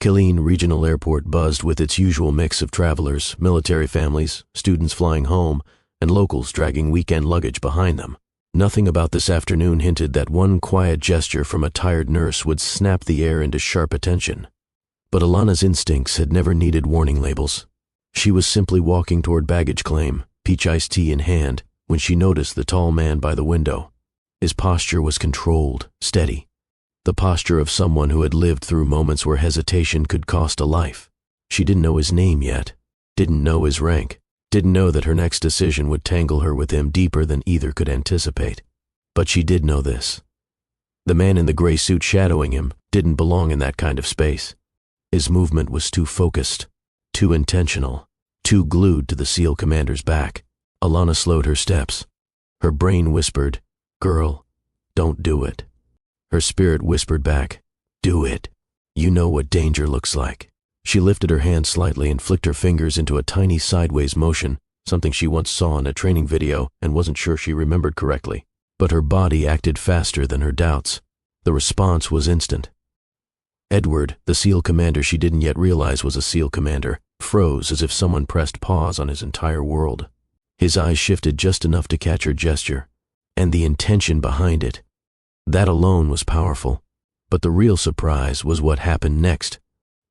Killeen Regional Airport buzzed with its usual mix of travelers, military families, students flying home, and locals dragging weekend luggage behind them. Nothing about this afternoon hinted that one quiet gesture from a tired nurse would snap the air into sharp attention. But Alana's instincts had never needed warning labels. She was simply walking toward baggage claim, peach iced tea in hand, when she noticed the tall man by the window. His posture was controlled, steady. The posture of someone who had lived through moments where hesitation could cost a life. She didn't know his name yet, didn't know his rank, didn't know that her next decision would tangle her with him deeper than either could anticipate. But she did know this. The man in the gray suit shadowing him didn't belong in that kind of space. His movement was too focused, too intentional, too glued to the SEAL commander's back. Alana slowed her steps. Her brain whispered, "Girl, don't do it." Her spirit whispered back, "Do it. You know what danger looks like." She lifted her hand slightly and flicked her fingers into a tiny sideways motion, something she once saw in a training video and wasn't sure she remembered correctly. But her body acted faster than her doubts. The response was instant. Edward, the SEAL commander she didn't yet realize was a SEAL commander, froze as if someone pressed pause on his entire world. His eyes shifted just enough to catch her gesture, and the intention behind it. That alone was powerful, but the real surprise was what happened next.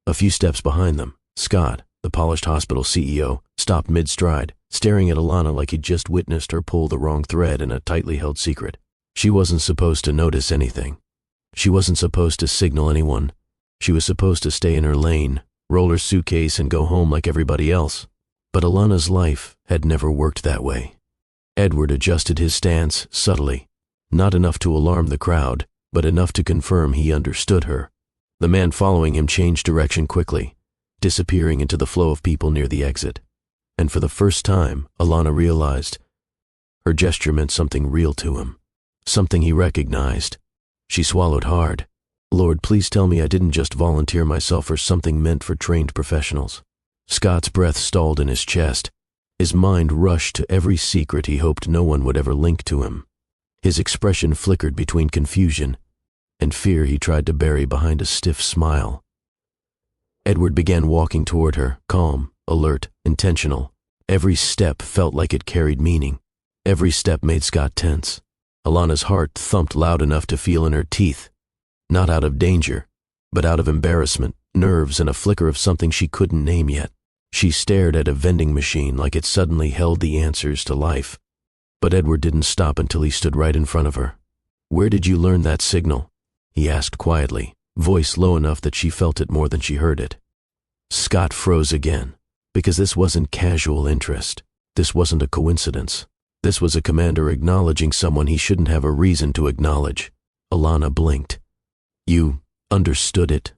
A few steps behind them, Scott, the polished hospital CEO, stopped mid-stride, staring at Alana like he'd just witnessed her pull the wrong thread in a tightly held secret. She wasn't supposed to notice anything. She wasn't supposed to signal anyone. She was supposed to stay in her lane, roll her suitcase and go home like everybody else. But Alana's life had never worked that way. Edward adjusted his stance subtly. Not enough to alarm the crowd, but enough to confirm he understood her. The man following him changed direction quickly, disappearing into the flow of people near the exit. And for the first time, Alana realized her gesture meant something real to him, something he recognized. She swallowed hard. "Lord, please tell me I didn't just volunteer myself for something meant for trained professionals." Scott's breath stalled in his chest. His mind rushed to every secret he hoped no one would ever link to him. His expression flickered between confusion and fear he tried to bury behind a stiff smile. Edward began walking toward her, calm, alert, intentional. Every step felt like it carried meaning. Every step made Scott tense. Alana's heart thumped loud enough to feel in her teeth. Not out of danger, but out of embarrassment, nerves, and a flicker of something she couldn't name yet. She stared at a vending machine like it suddenly held the answers to life. But Edward didn't stop until he stood right in front of her. "Where did you learn that signal?" he asked quietly, voice low enough that she felt it more than she heard it. Scott froze again, because this wasn't casual interest. This wasn't a coincidence. This was a commander acknowledging someone he shouldn't have a reason to acknowledge. Alana blinked. "You understood it?"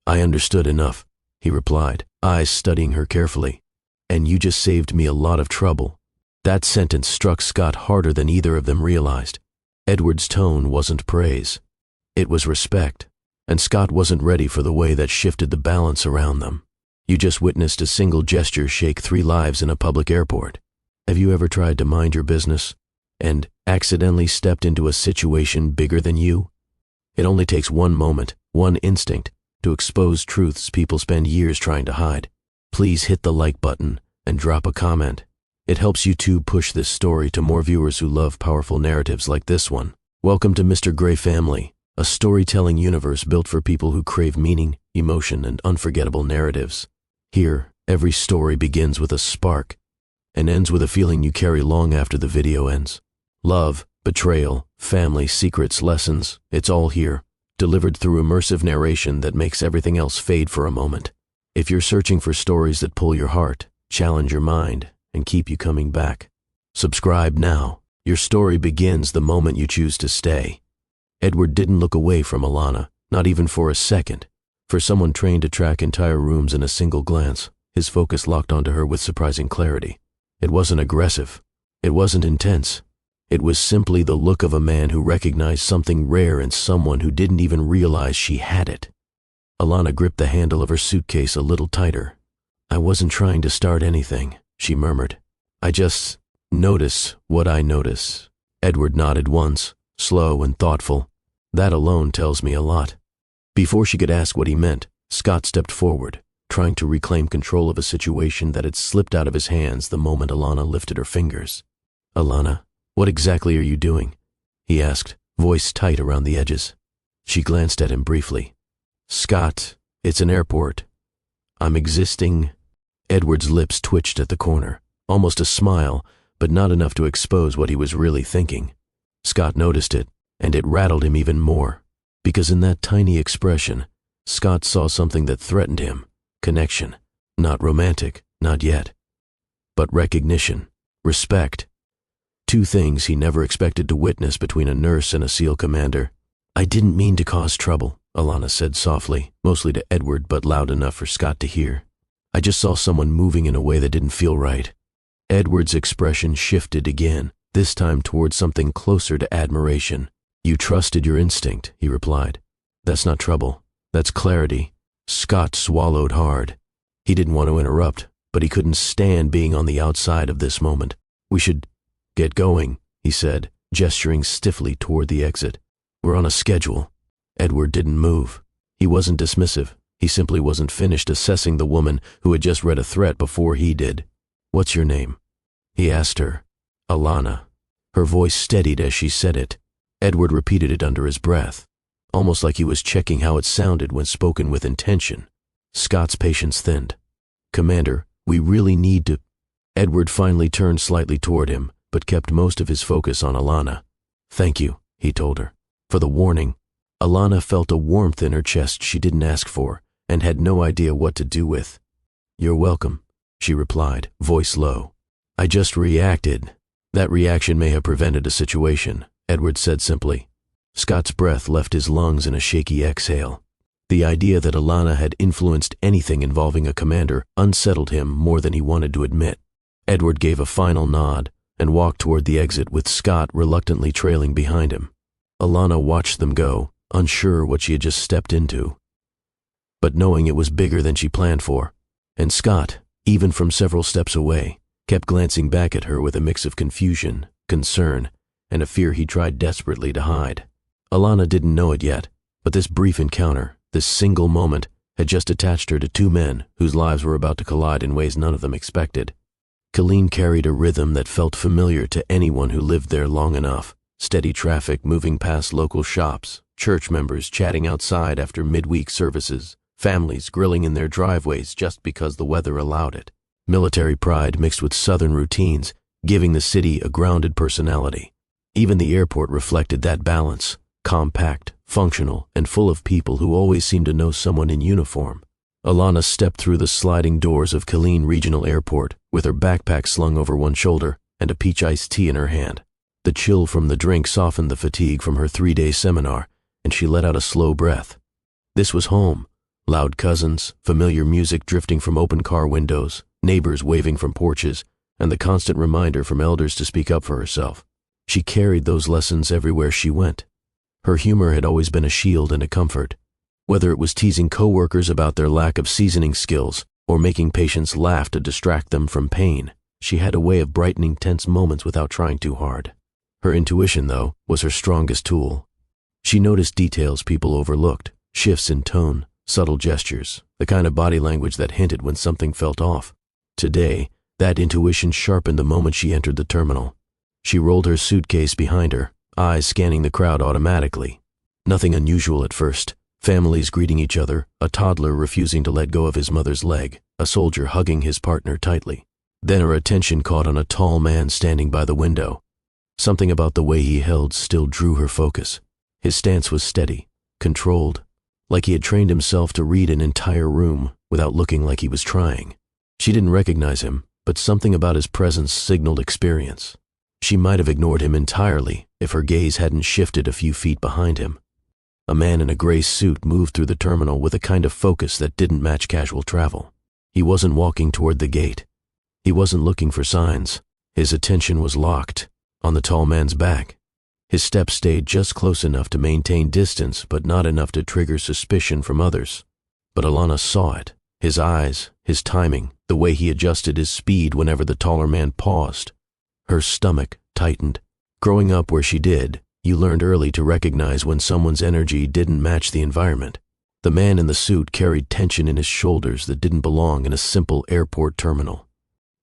"I understood enough," he replied, eyes studying her carefully. "And you just saved me a lot of trouble." That sentence struck Scott harder than either of them realized. Edward's tone wasn't praise. It was respect, and Scott wasn't ready for the way that shifted the balance around them. You just witnessed a single gesture shake 3 lives in a public airport. Have you ever tried to mind your business and accidentally stepped into a situation bigger than you? It only takes one moment, one instinct, to expose truths people spend years trying to hide. Please hit the like button and drop a comment. It helps you too push this story to more viewers who love powerful narratives like this one. Welcome to Mr. Gray Family, a storytelling universe built for people who crave meaning, emotion, and unforgettable narratives. Here, every story begins with a spark and ends with a feeling you carry long after the video ends. Love, betrayal, family, secrets, lessons, it's all here, delivered through immersive narration that makes everything else fade for a moment. If you're searching for stories that pull your heart, challenge your mind, and keep you coming back, subscribe now. Your story begins the moment you choose to stay. Edward didn't look away from Alana, not even for a second. For someone trained to track entire rooms in a single glance, his focus locked onto her with surprising clarity. It wasn't aggressive. It wasn't intense. It was simply the look of a man who recognized something rare in someone who didn't even realize she had it. Alana gripped the handle of her suitcase a little tighter. "I wasn't trying to start anything," she murmured. "I just notice what I notice." Edward nodded once, slow and thoughtful. "That alone tells me a lot." Before she could ask what he meant, Scott stepped forward, trying to reclaim control of a situation that had slipped out of his hands the moment Alana lifted her fingers. "Alana, what exactly are you doing?" he asked, voice tight around the edges. She glanced at him briefly. "Scott, it's an airport. I'm existing." Edward's lips twitched at the corner, almost a smile, but not enough to expose what he was really thinking. Scott noticed it, and it rattled him even more, because in that tiny expression, Scott saw something that threatened him: connection. Not romantic, not yet, but recognition, respect. Two things he never expected to witness between a nurse and a SEAL commander. "I didn't mean to cause trouble," Alana said softly, mostly to Edward but loud enough for Scott to hear. "I just saw someone moving in a way that didn't feel right." Edward's expression shifted again, this time towards something closer to admiration. "You trusted your instinct," he replied. "That's not trouble. That's clarity." Scott swallowed hard. He didn't want to interrupt, but he couldn't stand being on the outside of this moment. "We should get going," he said, gesturing stiffly toward the exit. "We're on a schedule." Edward didn't move. He wasn't dismissive. He simply wasn't finished assessing the woman who had just read a threat before he did. "What's your name?" he asked her. "Alana." Her voice steadied as she said it. Edward repeated it under his breath, almost like he was checking how it sounded when spoken with intention. Scott's patience thinned. "Commander, we really need to—" Edward finally turned slightly toward him, but kept most of his focus on Alana. "Thank you," he told her, "for the warning." Alana felt a warmth in her chest she didn't ask for, and had no idea what to do with. "You're welcome," she replied, voice low. "I just reacted." "That reaction may have prevented a situation," Edward said simply. Scott's breath left his lungs in a shaky exhale. The idea that Alana had influenced anything involving a commander unsettled him more than he wanted to admit. Edward gave a final nod and walked toward the exit with Scott reluctantly trailing behind him. Alana watched them go, unsure what she had just stepped into, but knowing it was bigger than she planned for. And Scott, even from several steps away, kept glancing back at her with a mix of confusion, concern, and a fear he tried desperately to hide. Alana didn't know it yet, but this brief encounter, this single moment, had just attached her to two men whose lives were about to collide in ways none of them expected. Colleen carried a rhythm that felt familiar to anyone who lived there long enough. Steady traffic moving past local shops, church members chatting outside after midweek services, families grilling in their driveways just because the weather allowed it. Military pride mixed with southern routines, giving the city a grounded personality. Even the airport reflected that balance, compact, functional, and full of people who always seemed to know someone in uniform. Alana stepped through the sliding doors of Killeen Regional Airport with her backpack slung over one shoulder and a peach iced tea in her hand. The chill from the drink softened the fatigue from her 3-day seminar, and she let out a slow breath. This was home. Loud cousins, familiar music drifting from open car windows, neighbors waving from porches, and the constant reminder from elders to speak up for herself. She carried those lessons everywhere she went. Her humor had always been a shield and a comfort. Whether it was teasing coworkers about their lack of seasoning skills or making patients laugh to distract them from pain, she had a way of brightening tense moments without trying too hard. Her intuition, though, was her strongest tool. She noticed details people overlooked, shifts in tone, subtle gestures, the kind of body language that hinted when something felt off. Today, that intuition sharpened the moment she entered the terminal. She rolled her suitcase behind her, eyes scanning the crowd automatically. Nothing unusual at first. Families greeting each other, a toddler refusing to let go of his mother's leg, a soldier hugging his partner tightly. Then her attention caught on a tall man standing by the window. Something about the way he held still drew her focus. His stance was steady, controlled, like he had trained himself to read an entire room without looking like he was trying. She didn't recognize him, but something about his presence signaled experience. She might have ignored him entirely if her gaze hadn't shifted a few feet behind him. A man in a gray suit moved through the terminal with a kind of focus that didn't match casual travel. He wasn't walking toward the gate. He wasn't looking for signs. His attention was locked on the tall man's back. His steps stayed just close enough to maintain distance, but not enough to trigger suspicion from others. But Alana saw it. His eyes, his timing, the way he adjusted his speed whenever the taller man paused. Her stomach tightened. Growing up where she did, you learned early to recognize when someone's energy didn't match the environment. The man in the suit carried tension in his shoulders that didn't belong in a simple airport terminal.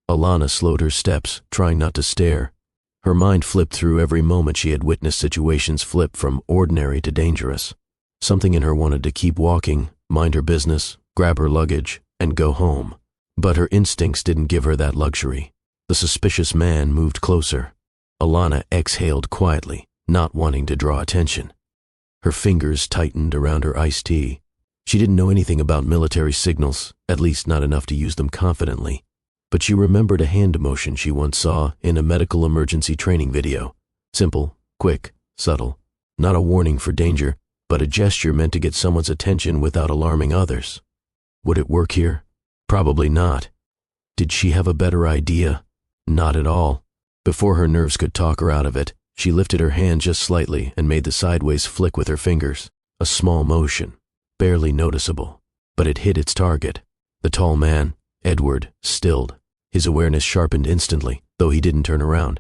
Alana slowed her steps, trying not to stare. Her mind flipped through every moment she had witnessed situations flip from ordinary to dangerous. Something in her wanted to keep walking, mind her business, grab her luggage, and go home. But her instincts didn't give her that luxury. The suspicious man moved closer. Alana exhaled quietly, not wanting to draw attention. Her fingers tightened around her iced tea. She didn't know anything about military signals, at least not enough to use them confidently. But she remembered a hand motion she once saw in a medical emergency training video. Simple, quick, subtle. Not a warning for danger, but a gesture meant to get someone's attention without alarming others. Would it work here? Probably not. Did she have a better idea? Not at all. Before her nerves could talk her out of it, she lifted her hand just slightly and made the sideways flick with her fingers. A small motion, barely noticeable, but it hit its target. The tall man, Edward, stilled. His awareness sharpened instantly, though he didn't turn around.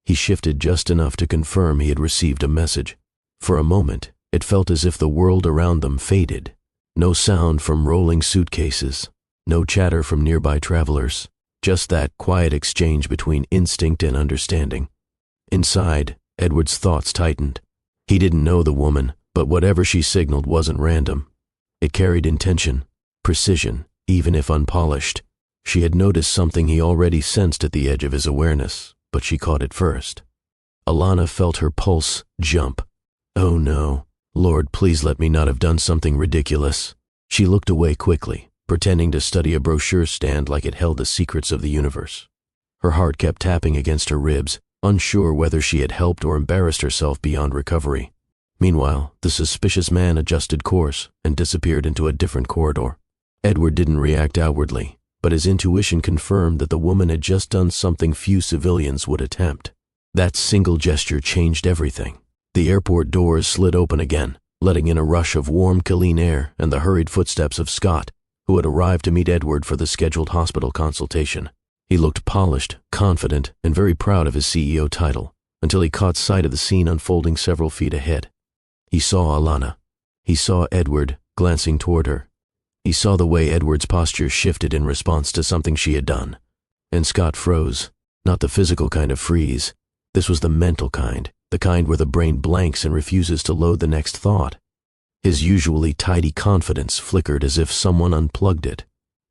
He shifted just enough to confirm he had received a message. For a moment, it felt as if the world around them faded. No sound from rolling suitcases, no chatter from nearby travelers, just that quiet exchange between instinct and understanding. Inside, Edward's thoughts tightened. He didn't know the woman, but whatever she signaled wasn't random. It carried intention, precision, even if unpolished. She had noticed something he already sensed at the edge of his awareness, but she caught it first. Alana felt her pulse jump. Oh no, Lord, please let me not have done something ridiculous. She looked away quickly, pretending to study a brochure stand like it held the secrets of the universe. Her heart kept tapping against her ribs, unsure whether she had helped or embarrassed herself beyond recovery. Meanwhile, the suspicious man adjusted course and disappeared into a different corridor. Edward didn't react outwardly, but his intuition confirmed that the woman had just done something few civilians would attempt. That single gesture changed everything. The airport doors slid open again, letting in a rush of warm, clean air and the hurried footsteps of Scott, who had arrived to meet Edward for the scheduled hospital consultation. He looked polished, confident, and very proud of his CEO title, until he caught sight of the scene unfolding several feet ahead. He saw Alana. He saw Edward glancing toward her. He saw the way Edward's posture shifted in response to something she had done. And Scott froze. Not the physical kind of freeze. This was the mental kind, the kind where the brain blanks and refuses to load the next thought. His usually tidy confidence flickered as if someone unplugged it.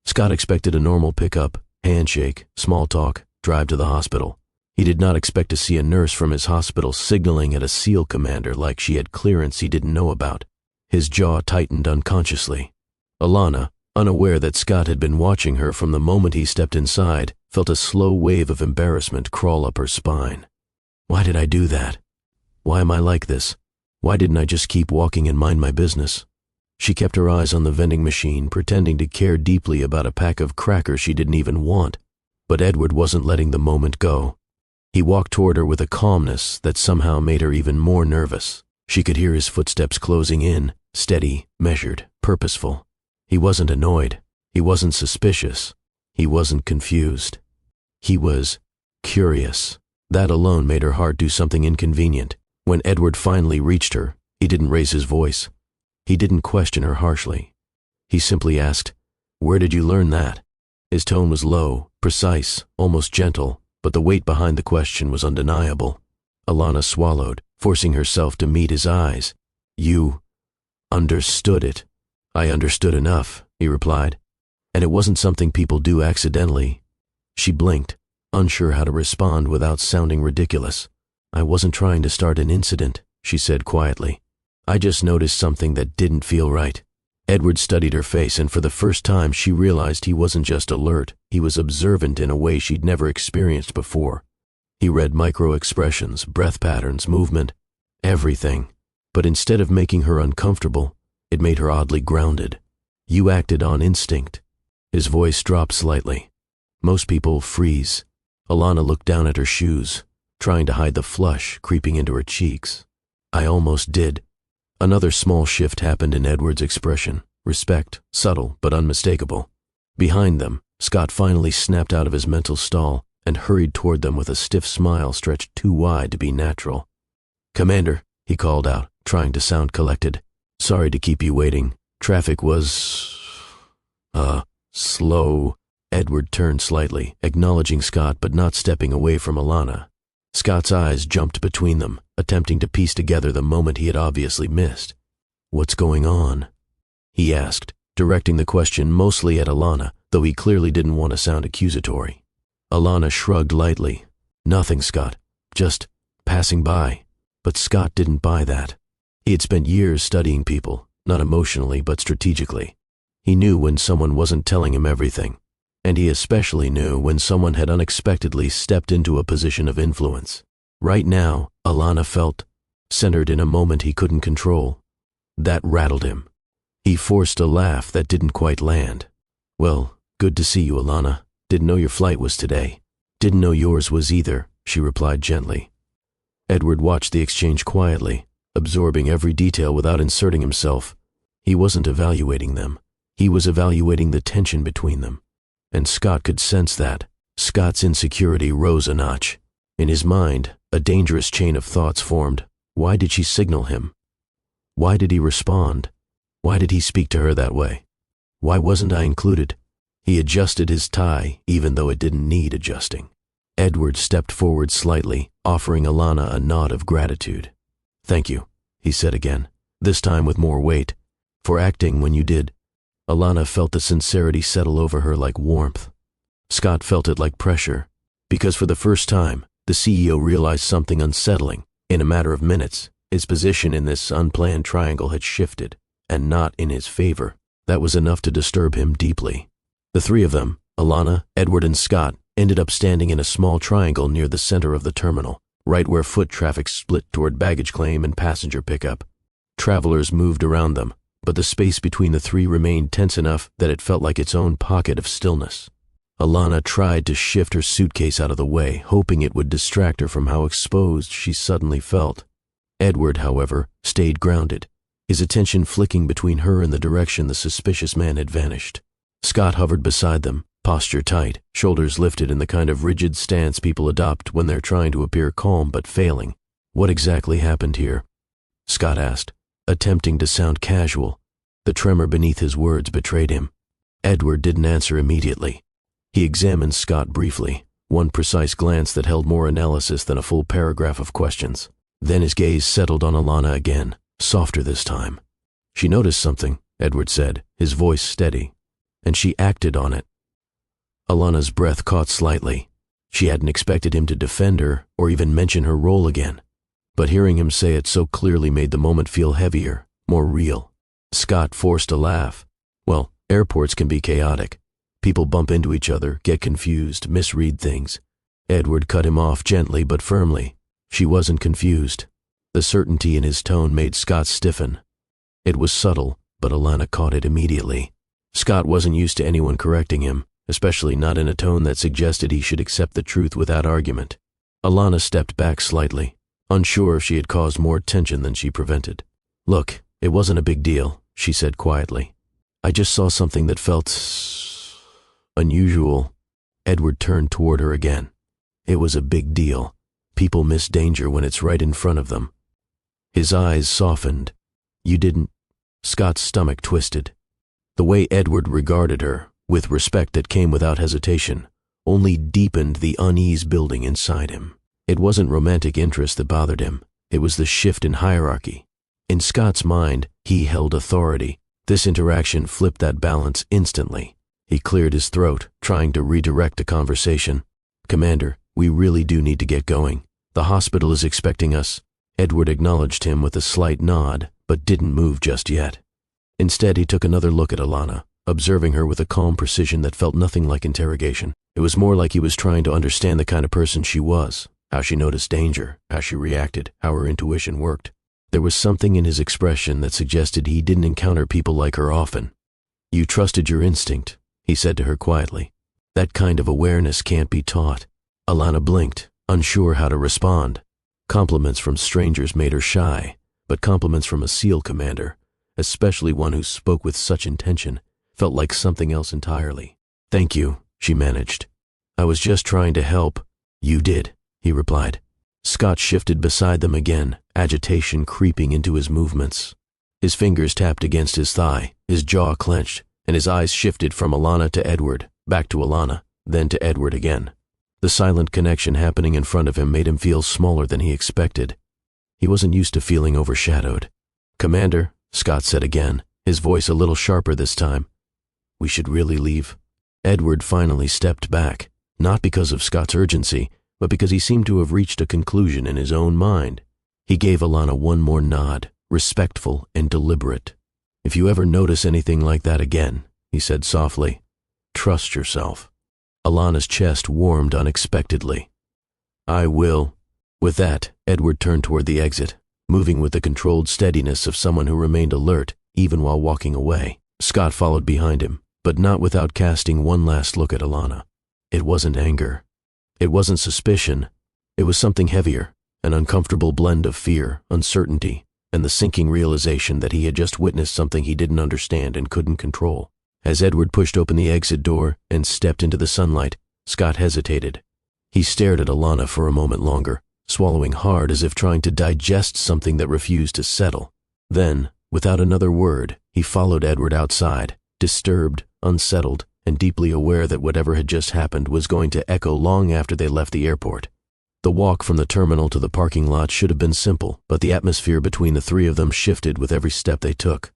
Scott expected a normal pickup, handshake, small talk, drive to the hospital. He did not expect to see a nurse from his hospital signaling at a SEAL commander like she had clearance he didn't know about. His jaw tightened unconsciously. Alana, unaware that Scott had been watching her from the moment he stepped inside, felt a slow wave of embarrassment crawl up her spine. Why did I do that? Why am I like this? Why didn't I just keep walking and mind my business? She kept her eyes on the vending machine, pretending to care deeply about a pack of crackers she didn't even want. But Edward wasn't letting the moment go. He walked toward her with a calmness that somehow made her even more nervous. She could hear his footsteps closing in, steady, measured, purposeful. He wasn't annoyed. He wasn't suspicious. He wasn't confused. He was curious. That alone made her heart do something inconvenient. When Edward finally reached her, he didn't raise his voice. He didn't question her harshly. He simply asked, "Where did you learn that?" His tone was low, precise, almost gentle, but the weight behind the question was undeniable. Alana swallowed, forcing herself to meet his eyes. "You understood it." "I understood enough," he replied. "And it wasn't something people do accidentally." She blinked, unsure how to respond without sounding ridiculous. "I wasn't trying to start an incident," she said quietly. "I just noticed something that didn't feel right." Edward studied her face, and for the first time she realized he wasn't just alert, he was observant in a way she'd never experienced before. He read micro-expressions, breath patterns, movement, everything. But instead of making her uncomfortable, it made her oddly grounded. "You acted on instinct." His voice dropped slightly. "Most people freeze." Alana looked down at her shoes, trying to hide the flush creeping into her cheeks. "I almost did." Another small shift happened in Edward's expression. Respect, subtle but unmistakable. Behind them, Scott finally snapped out of his mental stall and hurried toward them with a stiff smile stretched too wide to be natural. "Commander," he called out, trying to sound collected. "Sorry to keep you waiting. Traffic was, slow. Edward turned slightly, acknowledging Scott but not stepping away from Alana. Scott's eyes jumped between them, attempting to piece together the moment he had obviously missed. "What's going on?" he asked, directing the question mostly at Alana, though he clearly didn't want to sound accusatory. Alana shrugged lightly. "Nothing, Scott. Just passing by." But Scott didn't buy that. He had spent years studying people, not emotionally but strategically. He knew when someone wasn't telling him everything, and he especially knew when someone had unexpectedly stepped into a position of influence. Right now, Alana felt centered in a moment he couldn't control. That rattled him. He forced a laugh that didn't quite land. "Well, good to see you, Alana. Didn't know your flight was today." "Didn't know yours was either," she replied gently. Edward watched the exchange quietly, absorbing every detail without inserting himself. He wasn't evaluating them. He was evaluating the tension between them. And Scott could sense that. Scott's insecurity rose a notch. In his mind, a dangerous chain of thoughts formed. Why did she signal him? Why did he respond? Why did he speak to her that way? Why wasn't I included? He adjusted his tie, even though it didn't need adjusting. Edward stepped forward slightly, offering Alana a nod of gratitude. "Thank you," he said again, this time with more weight, "for acting when you did." Alana felt the sincerity settle over her like warmth. Scott felt it like pressure, because for the first time, the CEO realized something unsettling. In a matter of minutes, his position in this unplanned triangle had shifted, and not in his favor. That was enough to disturb him deeply. The three of them, Alana, Edward, and Scott, ended up standing in a small triangle near the center of the terminal, right where foot traffic split toward baggage claim and passenger pickup. Travelers moved around them, but the space between the three remained tense enough that it felt like its own pocket of stillness. Alana tried to shift her suitcase out of the way, hoping it would distract her from how exposed she suddenly felt. Edward, however, stayed grounded, his attention flicking between her and the direction the suspicious man had vanished. Scott hovered beside them, posture tight, shoulders lifted in the kind of rigid stance people adopt when they're trying to appear calm but failing. "What exactly happened here?" Scott asked, attempting to sound casual. The tremor beneath his words betrayed him. Edward didn't answer immediately. He examined Scott briefly, one precise glance that held more analysis than a full paragraph of questions. Then his gaze settled on Alana again, softer this time. "She noticed something," Edward said, his voice steady, "and she acted on it." Alana's breath caught slightly. She hadn't expected him to defend her or even mention her role again, but hearing him say it so clearly made the moment feel heavier, more real. Scott forced a laugh. "Well, airports can be chaotic. People bump into each other, get confused, misread things." Edward cut him off gently but firmly. She wasn't confused. The certainty in his tone made Scott stiffen. It was subtle, but Alana caught it immediately. Scott wasn't used to anyone correcting him, especially not in a tone that suggested he should accept the truth without argument. Alana stepped back slightly, unsure if she had caused more tension than she prevented. "Look, it wasn't a big deal," she said quietly. "I just saw something that felt unusual." Edward turned toward her again. "It was a big deal. People miss danger when it's right in front of them." His eyes softened. "You didn't..." Scott's stomach twisted. The way Edward regarded her, with respect that came without hesitation, only deepened the unease building inside him. It wasn't romantic interest that bothered him. It was the shift in hierarchy. In Scott's mind, he held authority. This interaction flipped that balance instantly. He cleared his throat, trying to redirect the conversation. "Commander, we really do need to get going. The hospital is expecting us." Edward acknowledged him with a slight nod, but didn't move just yet. Instead, he took another look at Alana, observing her with a calm precision that felt nothing like interrogation. It was more like he was trying to understand the kind of person she was, how she noticed danger, how she reacted, how her intuition worked. There was something in his expression that suggested he didn't encounter people like her often. "You trusted your instinct," he said to her quietly. "That kind of awareness can't be taught." Alana blinked, unsure how to respond. Compliments from strangers made her shy, but compliments from a SEAL commander, especially one who spoke with such intention, felt like something else entirely. "Thank you," she managed. "I was just trying to help." "You did," he replied. Scott shifted beside them again, agitation creeping into his movements. His fingers tapped against his thigh, His jaw clenched, and his eyes shifted from Alana to Edward, back to Alana, then to Edward again. The silent connection happening in front of him made him feel smaller than he expected. He wasn't used to feeling overshadowed. "Commander," Scott said again, his voice a little sharper this time. "We should really leave." Edward finally stepped back, not because of Scott's urgency, but because he seemed to have reached a conclusion in his own mind. He gave Alana one more nod, respectful and deliberate. "If you ever notice anything like that again," he said softly, "trust yourself." Alana's chest warmed unexpectedly. "I will." With that, Edward turned toward the exit, moving with the controlled steadiness of someone who remained alert even while walking away. Scott followed behind him, but not without casting one last look at Alana. It wasn't anger. It wasn't suspicion. It was something heavier, an uncomfortable blend of fear, uncertainty, and the sinking realization that he had just witnessed something he didn't understand and couldn't control. As Edward pushed open the exit door and stepped into the sunlight, Scott hesitated. He stared at Alana for a moment longer, swallowing hard as if trying to digest something that refused to settle. Then, without another word, he followed Edward outside, disturbed, unsettled, and deeply aware that whatever had just happened was going to echo long after they left the airport. The walk from the terminal to the parking lot should have been simple, but the atmosphere between the three of them shifted with every step they took.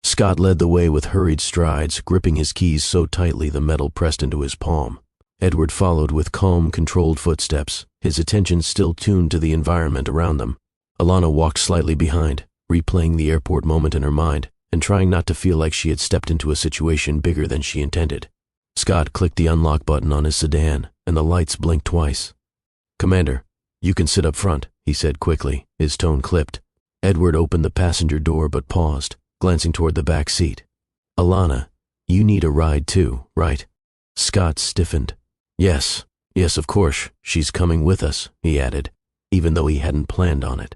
Scott led the way with hurried strides, gripping his keys so tightly the metal pressed into his palm. Edward followed with calm, controlled footsteps, his attention still tuned to the environment around them. Alana walked slightly behind, replaying the airport moment in her mind, and trying not to feel like she had stepped into a situation bigger than she intended. Scott clicked the unlock button on his sedan, and the lights blinked twice. "Commander, you can sit up front," he said quickly, his tone clipped. Edward opened the passenger door but paused, glancing toward the back seat. "Alana, you need a ride too, right?" Scott stiffened. Yes, of course, she's coming with us," he added, even though he hadn't planned on it.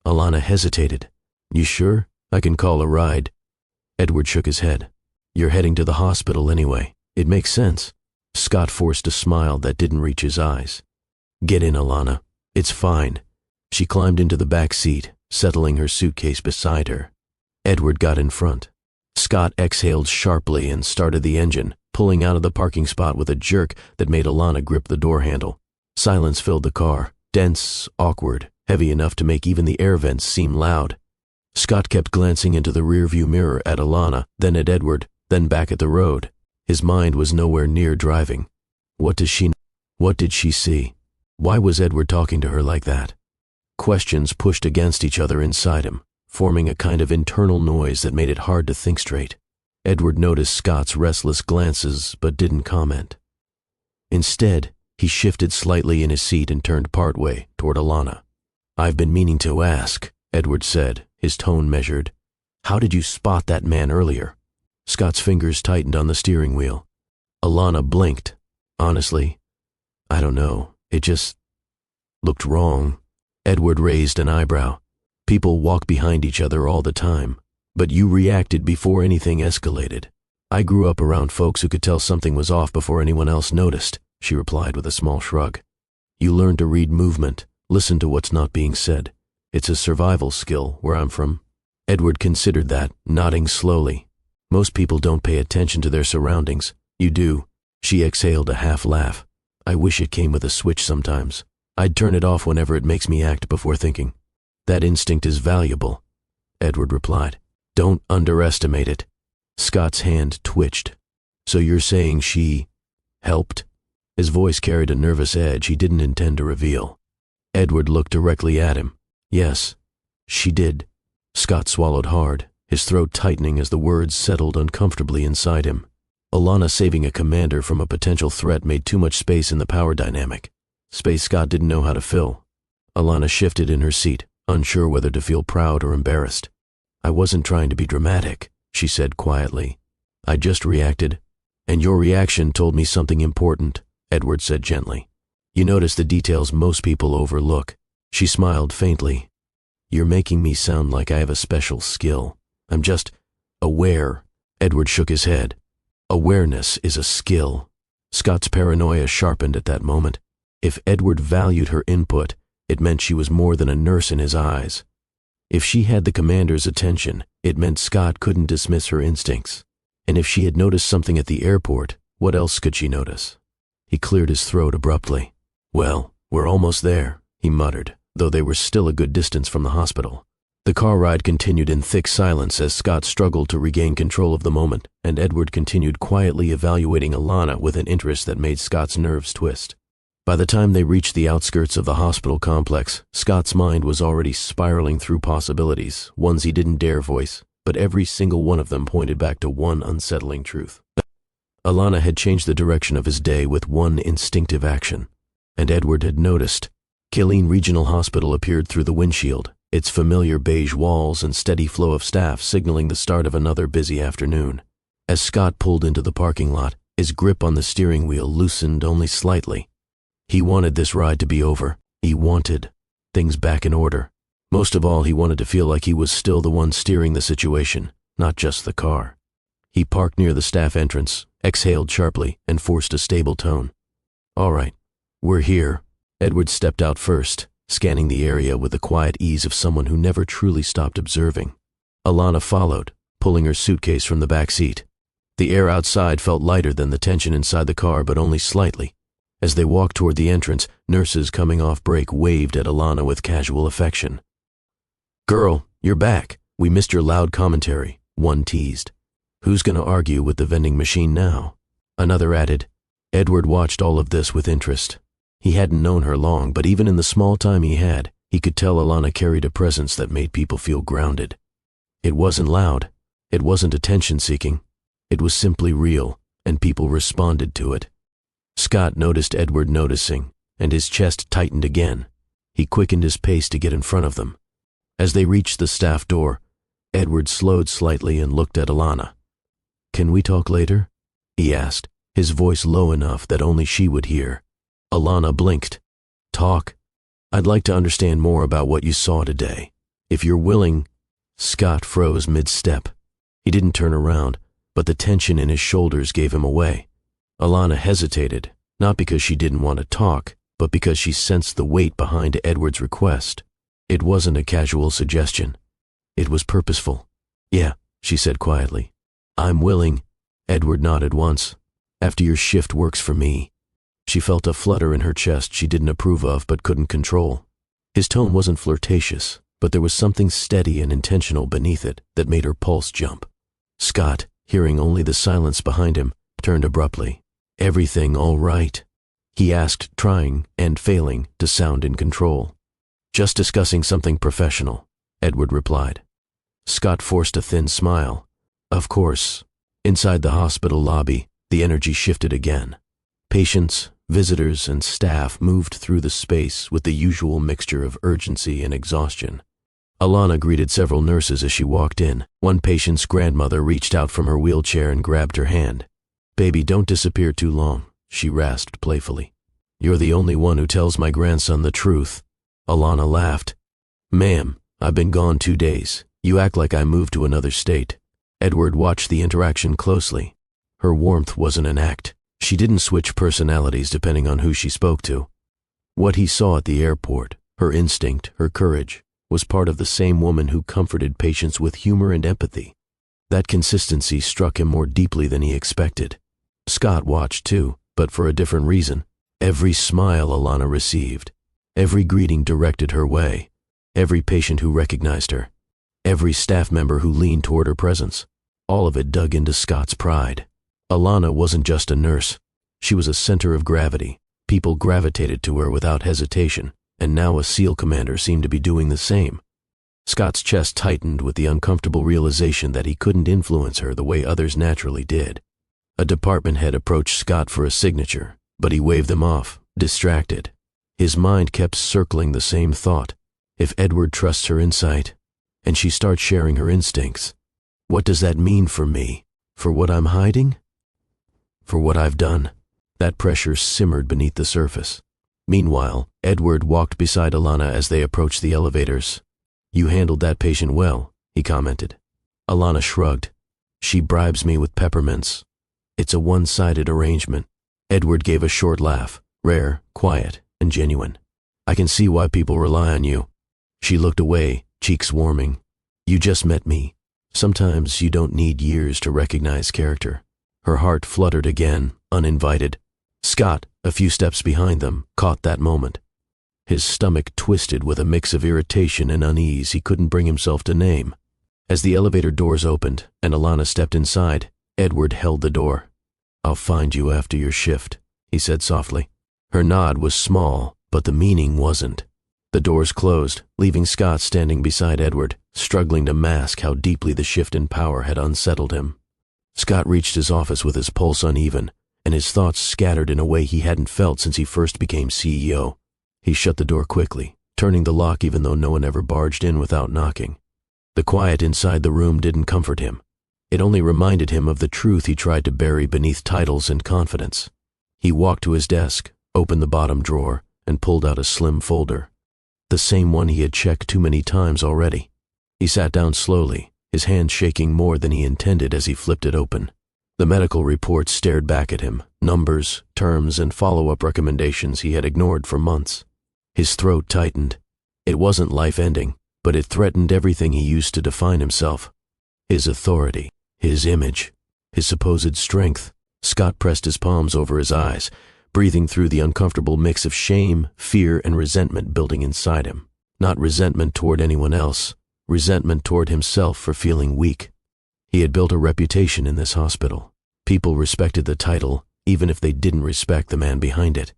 Alana hesitated. "You sure? I can call a ride." Edward shook his head. "You're heading to the hospital anyway. It makes sense." Scott forced a smile that didn't reach his eyes. "Get in, Alana. It's fine." She climbed into the back seat, settling her suitcase beside her. Edward got in front. Scott exhaled sharply and started the engine, pulling out of the parking spot with a jerk that made Alana grip the door handle. Silence filled the car, dense, awkward, heavy enough to make even the air vents seem loud. Scott kept glancing into the rearview mirror at Alana, then at Edward, then back at the road. His mind was nowhere near driving. What did she see? Why was Edward talking to her like that? Questions pushed against each other inside him, forming a kind of internal noise that made it hard to think straight. Edward noticed Scott's restless glances but didn't comment. Instead, he shifted slightly in his seat and turned partway toward Alana. "I've been meaning to ask," Edward said, his tone measured. "How did you spot that man earlier?" Scott's fingers tightened on the steering wheel. Alana blinked. "Honestly, I don't know. It just looked wrong." Edward raised an eyebrow. "People walk behind each other all the time, but you reacted before anything escalated." "I grew up around folks who could tell something was off before anyone else noticed," she replied with a small shrug. "You learn to read movement, listen to what's not being said. It's a survival skill where I'm from." Edward considered that, nodding slowly. "Most people don't pay attention to their surroundings. You do." She exhaled a half laugh. "I wish it came with a switch sometimes. I'd turn it off whenever it makes me act before thinking." "That instinct is valuable," Edward replied. "Don't underestimate it." Scott's hand twitched. "So you're saying she helped?" His voice carried a nervous edge he didn't intend to reveal. Edward looked directly at him. "Yes, she did." Scott swallowed hard, his throat tightening as the words settled uncomfortably inside him. Alana saving a commander from a potential threat made too much space in the power dynamic. Space Scott didn't know how to fill. Alana shifted in her seat, unsure whether to feel proud or embarrassed. "I wasn't trying to be dramatic," she said quietly. "I just reacted. And your reaction told me something important," Edward said gently. "You notice the details most people overlook." She smiled faintly. "You're making me sound like I have a special skill. I'm just aware." Edward shook his head. "Awareness is a skill." Scott's paranoia sharpened at that moment. If Edward valued her input, it meant she was more than a nurse in his eyes. If she had the commander's attention, It meant Scott couldn't dismiss her instincts. And if she had noticed something at the airport, what else could she notice? He cleared his throat abruptly. "Well, we're almost there," he muttered, though they were still a good distance from the hospital. The car ride continued in thick silence as Scott struggled to regain control of the moment, and Edward continued quietly evaluating Alana with an interest that made Scott's nerves twist. By the time they reached the outskirts of the hospital complex, Scott's mind was already spiraling through possibilities, ones he didn't dare voice, but every single one of them pointed back to one unsettling truth. Alana had changed the direction of his day with one instinctive action, and Edward had noticed. Killeen Regional Hospital appeared through the windshield, its familiar beige walls and steady flow of staff signaling the start of another busy afternoon. As Scott pulled into the parking lot, his grip on the steering wheel loosened only slightly. He wanted this ride to be over. He wanted things back in order. Most of all, he wanted to feel like he was still the one steering the situation, not just the car. He parked near the staff entrance, exhaled sharply, and forced a stable tone. "All right, we're here." Edward stepped out first, scanning the area with the quiet ease of someone who never truly stopped observing. Alana followed, pulling her suitcase from the back seat. The air outside felt lighter than the tension inside the car, but only slightly. As they walked toward the entrance, nurses coming off break waved at Alana with casual affection. "Girl, you're back. We missed your loud commentary," one teased. "Who's gonna argue with the vending machine now?" Another added. Edward watched all of this with interest. He hadn't known her long, but even in the small time he had, he could tell Alana carried a presence that made people feel grounded. It wasn't loud. It wasn't attention-seeking. It was simply real, and people responded to it. Scott noticed Edward noticing, and his chest tightened again. He quickened his pace to get in front of them. As they reached the staff door, Edward slowed slightly and looked at Alana. "Can we talk later?" he asked, his voice low enough that only she would hear. Alana blinked. "Talk? I'd like to understand more about what you saw today. If you're willing—" Scott froze mid-step. He didn't turn around, but the tension in his shoulders gave him away. Alana hesitated, not because she didn't want to talk, but because she sensed the weight behind Edward's request. It wasn't a casual suggestion. It was purposeful. "Yeah," she said quietly. "I'm willing." Edward nodded once. "After your shift works for me." She felt a flutter in her chest she didn't approve of but couldn't control. His tone wasn't flirtatious, but there was something steady and intentional beneath it that made her pulse jump. Scott, hearing only the silence behind him, turned abruptly. "Everything all right?" he asked, trying and failing to sound in control. "Just discussing something professional," Edward replied. Scott forced a thin smile. "Of course." Inside the hospital lobby, the energy shifted again. Patients, visitors, and staff moved through the space with the usual mixture of urgency and exhaustion. Alana greeted several nurses as she walked in. One patient's grandmother reached out from her wheelchair and grabbed her hand. "Baby, don't disappear too long," she rasped playfully. "You're the only one who tells my grandson the truth." Alana laughed. "Ma'am, I've been gone 2 days. You act like I moved to another state." Edward watched the interaction closely. Her warmth wasn't an act. She didn't switch personalities depending on who she spoke to. What he saw at the airport, her instinct, her courage, was part of the same woman who comforted patients with humor and empathy. That consistency struck him more deeply than he expected. Scott watched too, but for a different reason. Every smile Alana received, every greeting directed her way, every patient who recognized her, every staff member who leaned toward her presence, all of it dug into Scott's pride. Alana wasn't just a nurse. She was a center of gravity. People gravitated to her without hesitation, and now a SEAL commander seemed to be doing the same. Scott's chest tightened with the uncomfortable realization that he couldn't influence her the way others naturally did. A department head approached Scott for a signature, but he waved them off, distracted. His mind kept circling the same thought. If Edward trusts her insight, and she starts sharing her instincts, what does that mean for me? For what I'm hiding? For what I've done? That pressure simmered beneath the surface. Meanwhile, Edward walked beside Alana as they approached the elevators. "You handled that patient well," he commented. Alana shrugged. "She bribes me with peppermints. It's a one-sided arrangement." Edward gave a short laugh, rare, quiet, and genuine. "I can see why people rely on you." She looked away, cheeks warming. "You just met me. Sometimes you don't need years to recognize character. Her heart fluttered again, uninvited. Scott, a few steps behind them, caught that moment. His stomach twisted with a mix of irritation and unease he couldn't bring himself to name. As the elevator doors opened and Alana stepped inside, Edward held the door. "I'll find you after your shift," he said softly. Her nod was small, but the meaning wasn't. The doors closed, leaving Scott standing beside Edward, struggling to mask how deeply the shift in power had unsettled him. Scott reached his office with his pulse uneven, and his thoughts scattered in a way he hadn't felt since he first became CEO. He shut the door quickly, turning the lock even though no one ever barged in without knocking. The quiet inside the room didn't comfort him. It only reminded him of the truth he tried to bury beneath titles and confidence. He walked to his desk, opened the bottom drawer, and pulled out a slim folder. The same one he had checked too many times already. He sat down slowly, his hand shaking more than he intended as he flipped it open. The medical report stared back at him, numbers, terms, and follow-up recommendations he had ignored for months. His throat tightened. It wasn't life-ending, but it threatened everything he used to define himself. His authority, his image, his supposed strength. Scott pressed his palms over his eyes, breathing through the uncomfortable mix of shame, fear, and resentment building inside him. Not resentment toward anyone else, resentment toward himself for feeling weak. He had built a reputation in this hospital. People respected the title, even if they didn't respect the man behind it.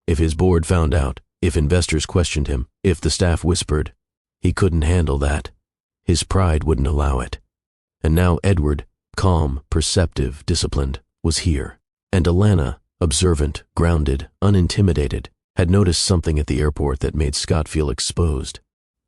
If his board found out, if investors questioned him, if the staff whispered, he couldn't handle that. His pride wouldn't allow it. And now Edward, calm, perceptive, disciplined, was here. And Alana, observant, grounded, unintimidated, had noticed something at the airport that made Scott feel exposed.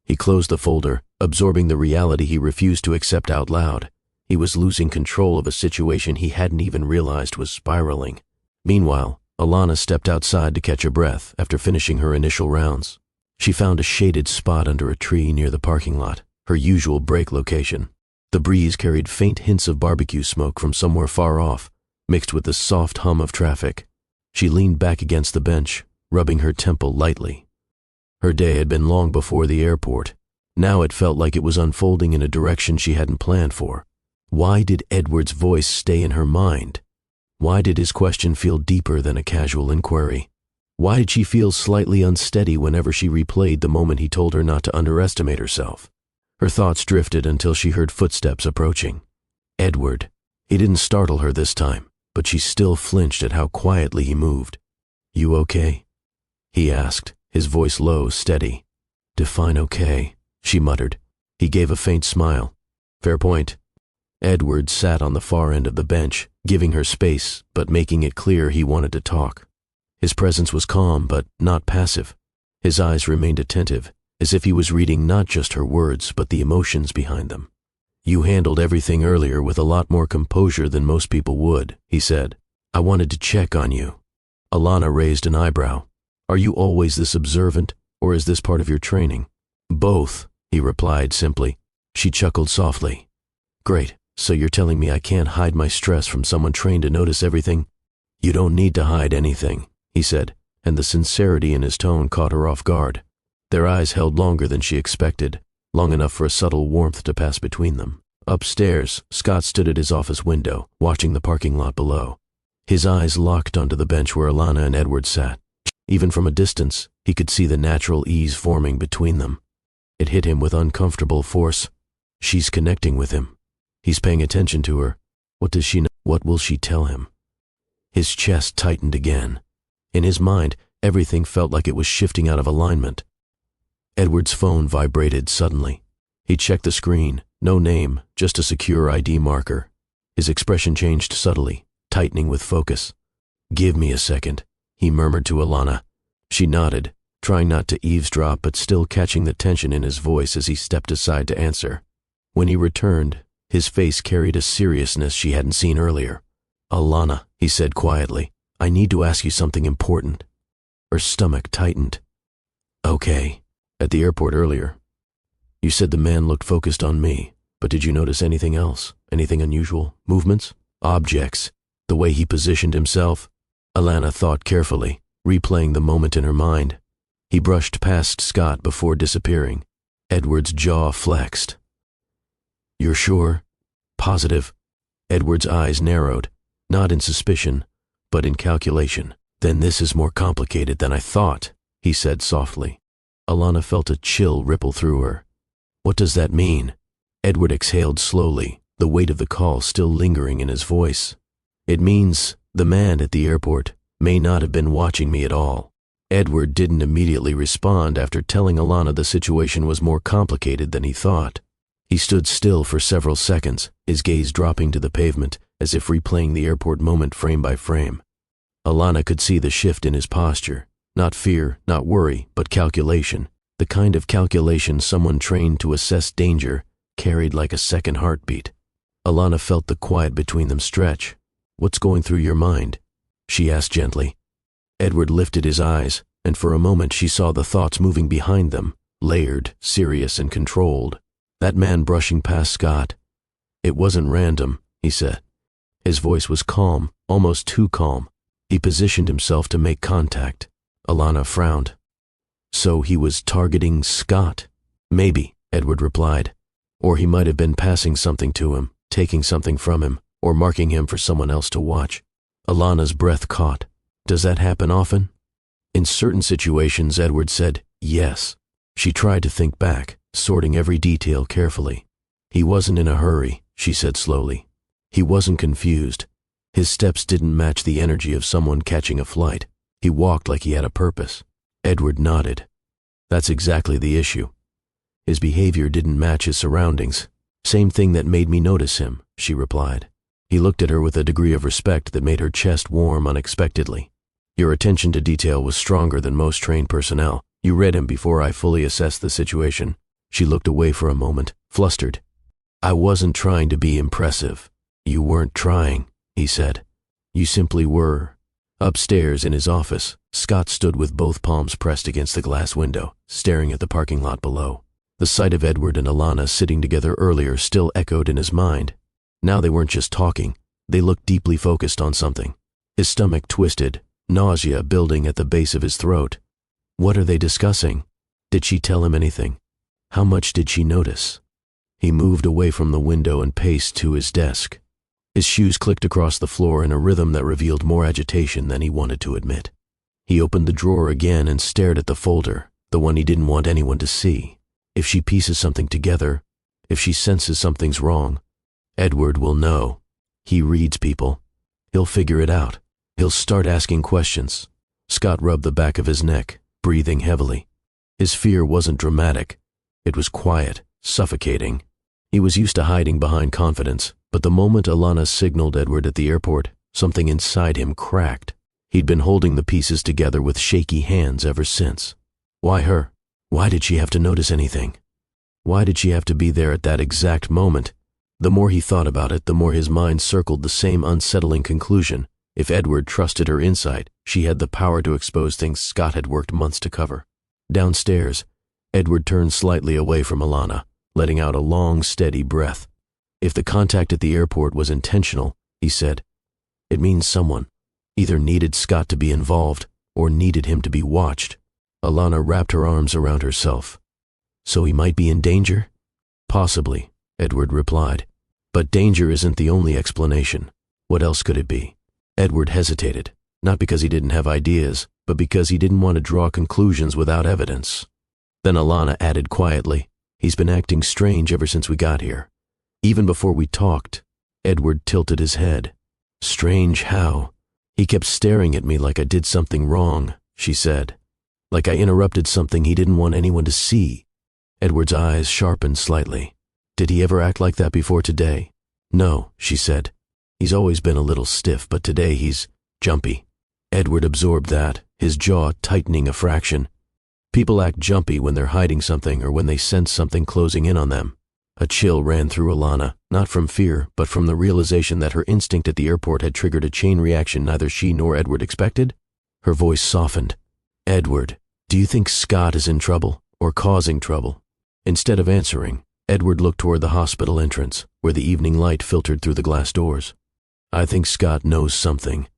He closed the folder, absorbing the reality he refused to accept out loud. He was losing control of a situation he hadn't even realized was spiraling. Meanwhile, Alana stepped outside to catch her breath after finishing her initial rounds. She found a shaded spot under a tree near the parking lot, her usual break location. The breeze carried faint hints of barbecue smoke from somewhere far off, mixed with the soft hum of traffic. She leaned back against the bench, rubbing her temple lightly. Her day had been long before the airport. Now it felt like it was unfolding in a direction she hadn't planned for. Why did Edward's voice stay in her mind? Why did his question feel deeper than a casual inquiry? Why did she feel slightly unsteady whenever she replayed the moment he told her not to underestimate herself? Her thoughts drifted until she heard footsteps approaching. Edward. He didn't startle her this time, but she still flinched at how quietly he moved. "You okay?" he asked, his voice low, steady. "Define okay," she muttered. He gave a faint smile. "Fair point." Edward sat on the far end of the bench, giving her space, but making it clear he wanted to talk. His presence was calm, but not passive. His eyes remained attentive, as if he was reading not just her words, but the emotions behind them. "You handled everything earlier with a lot more composure than most people would," he said. "I wanted to check on you." Alana raised an eyebrow. "Are you always this observant, or is this part of your training?" "Both," he replied simply. She chuckled softly. "Great, so you're telling me I can't hide my stress from someone trained to notice everything?" "You don't need to hide anything," he said, and the sincerity in his tone caught her off guard. Their eyes held longer than she expected, long enough for a subtle warmth to pass between them. Upstairs, Scott stood at his office window, watching the parking lot below. His eyes locked onto the bench where Alana and Edward sat. Even from a distance, he could see the natural ease forming between them. It hit him with uncomfortable force. She's connecting with him. He's paying attention to her. What does she know? What will she tell him? His chest tightened again. In his mind, everything felt like it was shifting out of alignment. Edward's phone vibrated suddenly. He checked the screen. No name, just a secure ID marker. His expression changed subtly, tightening with focus. "Give me a second," he murmured to Alana. She nodded, trying not to eavesdrop but still catching the tension in his voice as he stepped aside to answer. When he returned, his face carried a seriousness she hadn't seen earlier. "Alana," he said quietly, "I need to ask you something important." Her stomach tightened. "Okay. At the airport earlier, you said the man looked focused on me, but did you notice anything else? Anything unusual? Movements? Objects? The way he positioned himself?" Alana thought carefully, replaying the moment in her mind. He brushed past Scott before disappearing. Edward's jaw flexed. "You're sure? Positive? Edward's eyes narrowed, not in suspicion, but in calculation. Then this is more complicated than I thought, he said softly. Alana felt a chill ripple through her. What does that mean? Edward exhaled slowly, the weight of the call still lingering in his voice. It means the man at the airport may not have been watching me at all. Edward didn't immediately respond after telling Alana the situation was more complicated than he thought. He stood still for several seconds, his gaze dropping to the pavement, as if replaying the airport moment frame by frame. Alana could see the shift in his posture. Not fear, not worry, but calculation. The kind of calculation someone trained to assess danger carried like a second heartbeat. Alana felt the quiet between them stretch. What's going through your mind? She asked gently. Edward lifted his eyes, and for a moment she saw the thoughts moving behind them, layered, serious, and controlled. That man brushing past Scott. It wasn't random, he said. His voice was calm, almost too calm. He positioned himself to make contact. Alana frowned. So he was targeting Scott? Maybe, Edward replied. Or he might have been passing something to him, taking something from him, or marking him for someone else to watch. Alana's breath caught. Does that happen often? In certain situations, Edward said, yes. She tried to think back, sorting every detail carefully. He wasn't in a hurry, she said slowly. He wasn't confused. His steps didn't match the energy of someone catching a flight. He walked like he had a purpose. Edward nodded. That's exactly the issue. His behavior didn't match his surroundings. Same thing that made me notice him, she replied. He looked at her with a degree of respect that made her chest warm unexpectedly. Your attention to detail was stronger than most trained personnel. You read him before I fully assessed the situation. She looked away for a moment, flustered. I wasn't trying to be impressive. You weren't trying, he said. You simply were. Upstairs in his office, Scott stood with both palms pressed against the glass window, staring at the parking lot below. The sight of Edward and Alana sitting together earlier still echoed in his mind. Now they weren't just talking. They looked deeply focused on something. His stomach twisted, nausea building at the base of his throat. What are they discussing? Did she tell him anything? How much did she notice? He moved away from the window and paced to his desk. His shoes clicked across the floor in a rhythm that revealed more agitation than he wanted to admit. He opened the drawer again and stared at the folder, the one he didn't want anyone to see. If she pieces something together, if she senses something's wrong, Edward will know. He reads people. He'll figure it out. He'll start asking questions. Scott rubbed the back of his neck, breathing heavily. His fear wasn't dramatic. It was quiet, suffocating. He was used to hiding behind confidence, but the moment Alana signaled Edward at the airport, something inside him cracked. He'd been holding the pieces together with shaky hands ever since. Why her? Why did she have to notice anything? Why did she have to be there at that exact moment? The more he thought about it, the more his mind circled the same unsettling conclusion. If Edward trusted her insight, she had the power to expose things Scott had worked months to cover. Downstairs, Edward turned slightly away from Alana, letting out a long, steady breath. If the contact at the airport was intentional, he said, it means someone either needed Scott to be involved or needed him to be watched. Alana wrapped her arms around herself. So he might be in danger? Possibly, Edward replied. But danger isn't the only explanation. What else could it be? Edward hesitated, not because he didn't have ideas, but because he didn't want to draw conclusions without evidence. Then Alana added quietly, he's been acting strange ever since we got here. Even before we talked. Edward tilted his head. Strange how? He kept staring at me like I did something wrong, she said. Like I interrupted something he didn't want anyone to see. Edward's eyes sharpened slightly. Did he ever act like that before today? No, she said. He's always been a little stiff, but today he's jumpy. Edward absorbed that, his jaw tightening a fraction. People act jumpy when they're hiding something or when they sense something closing in on them. A chill ran through Alana, not from fear, but from the realization that her instinct at the airport had triggered a chain reaction neither she nor Edward expected. Her voice softened. Edward, do you think Scott is in trouble or causing trouble? Instead of answering, Edward looked toward the hospital entrance, where the evening light filtered through the glass doors. I think Scott knows something,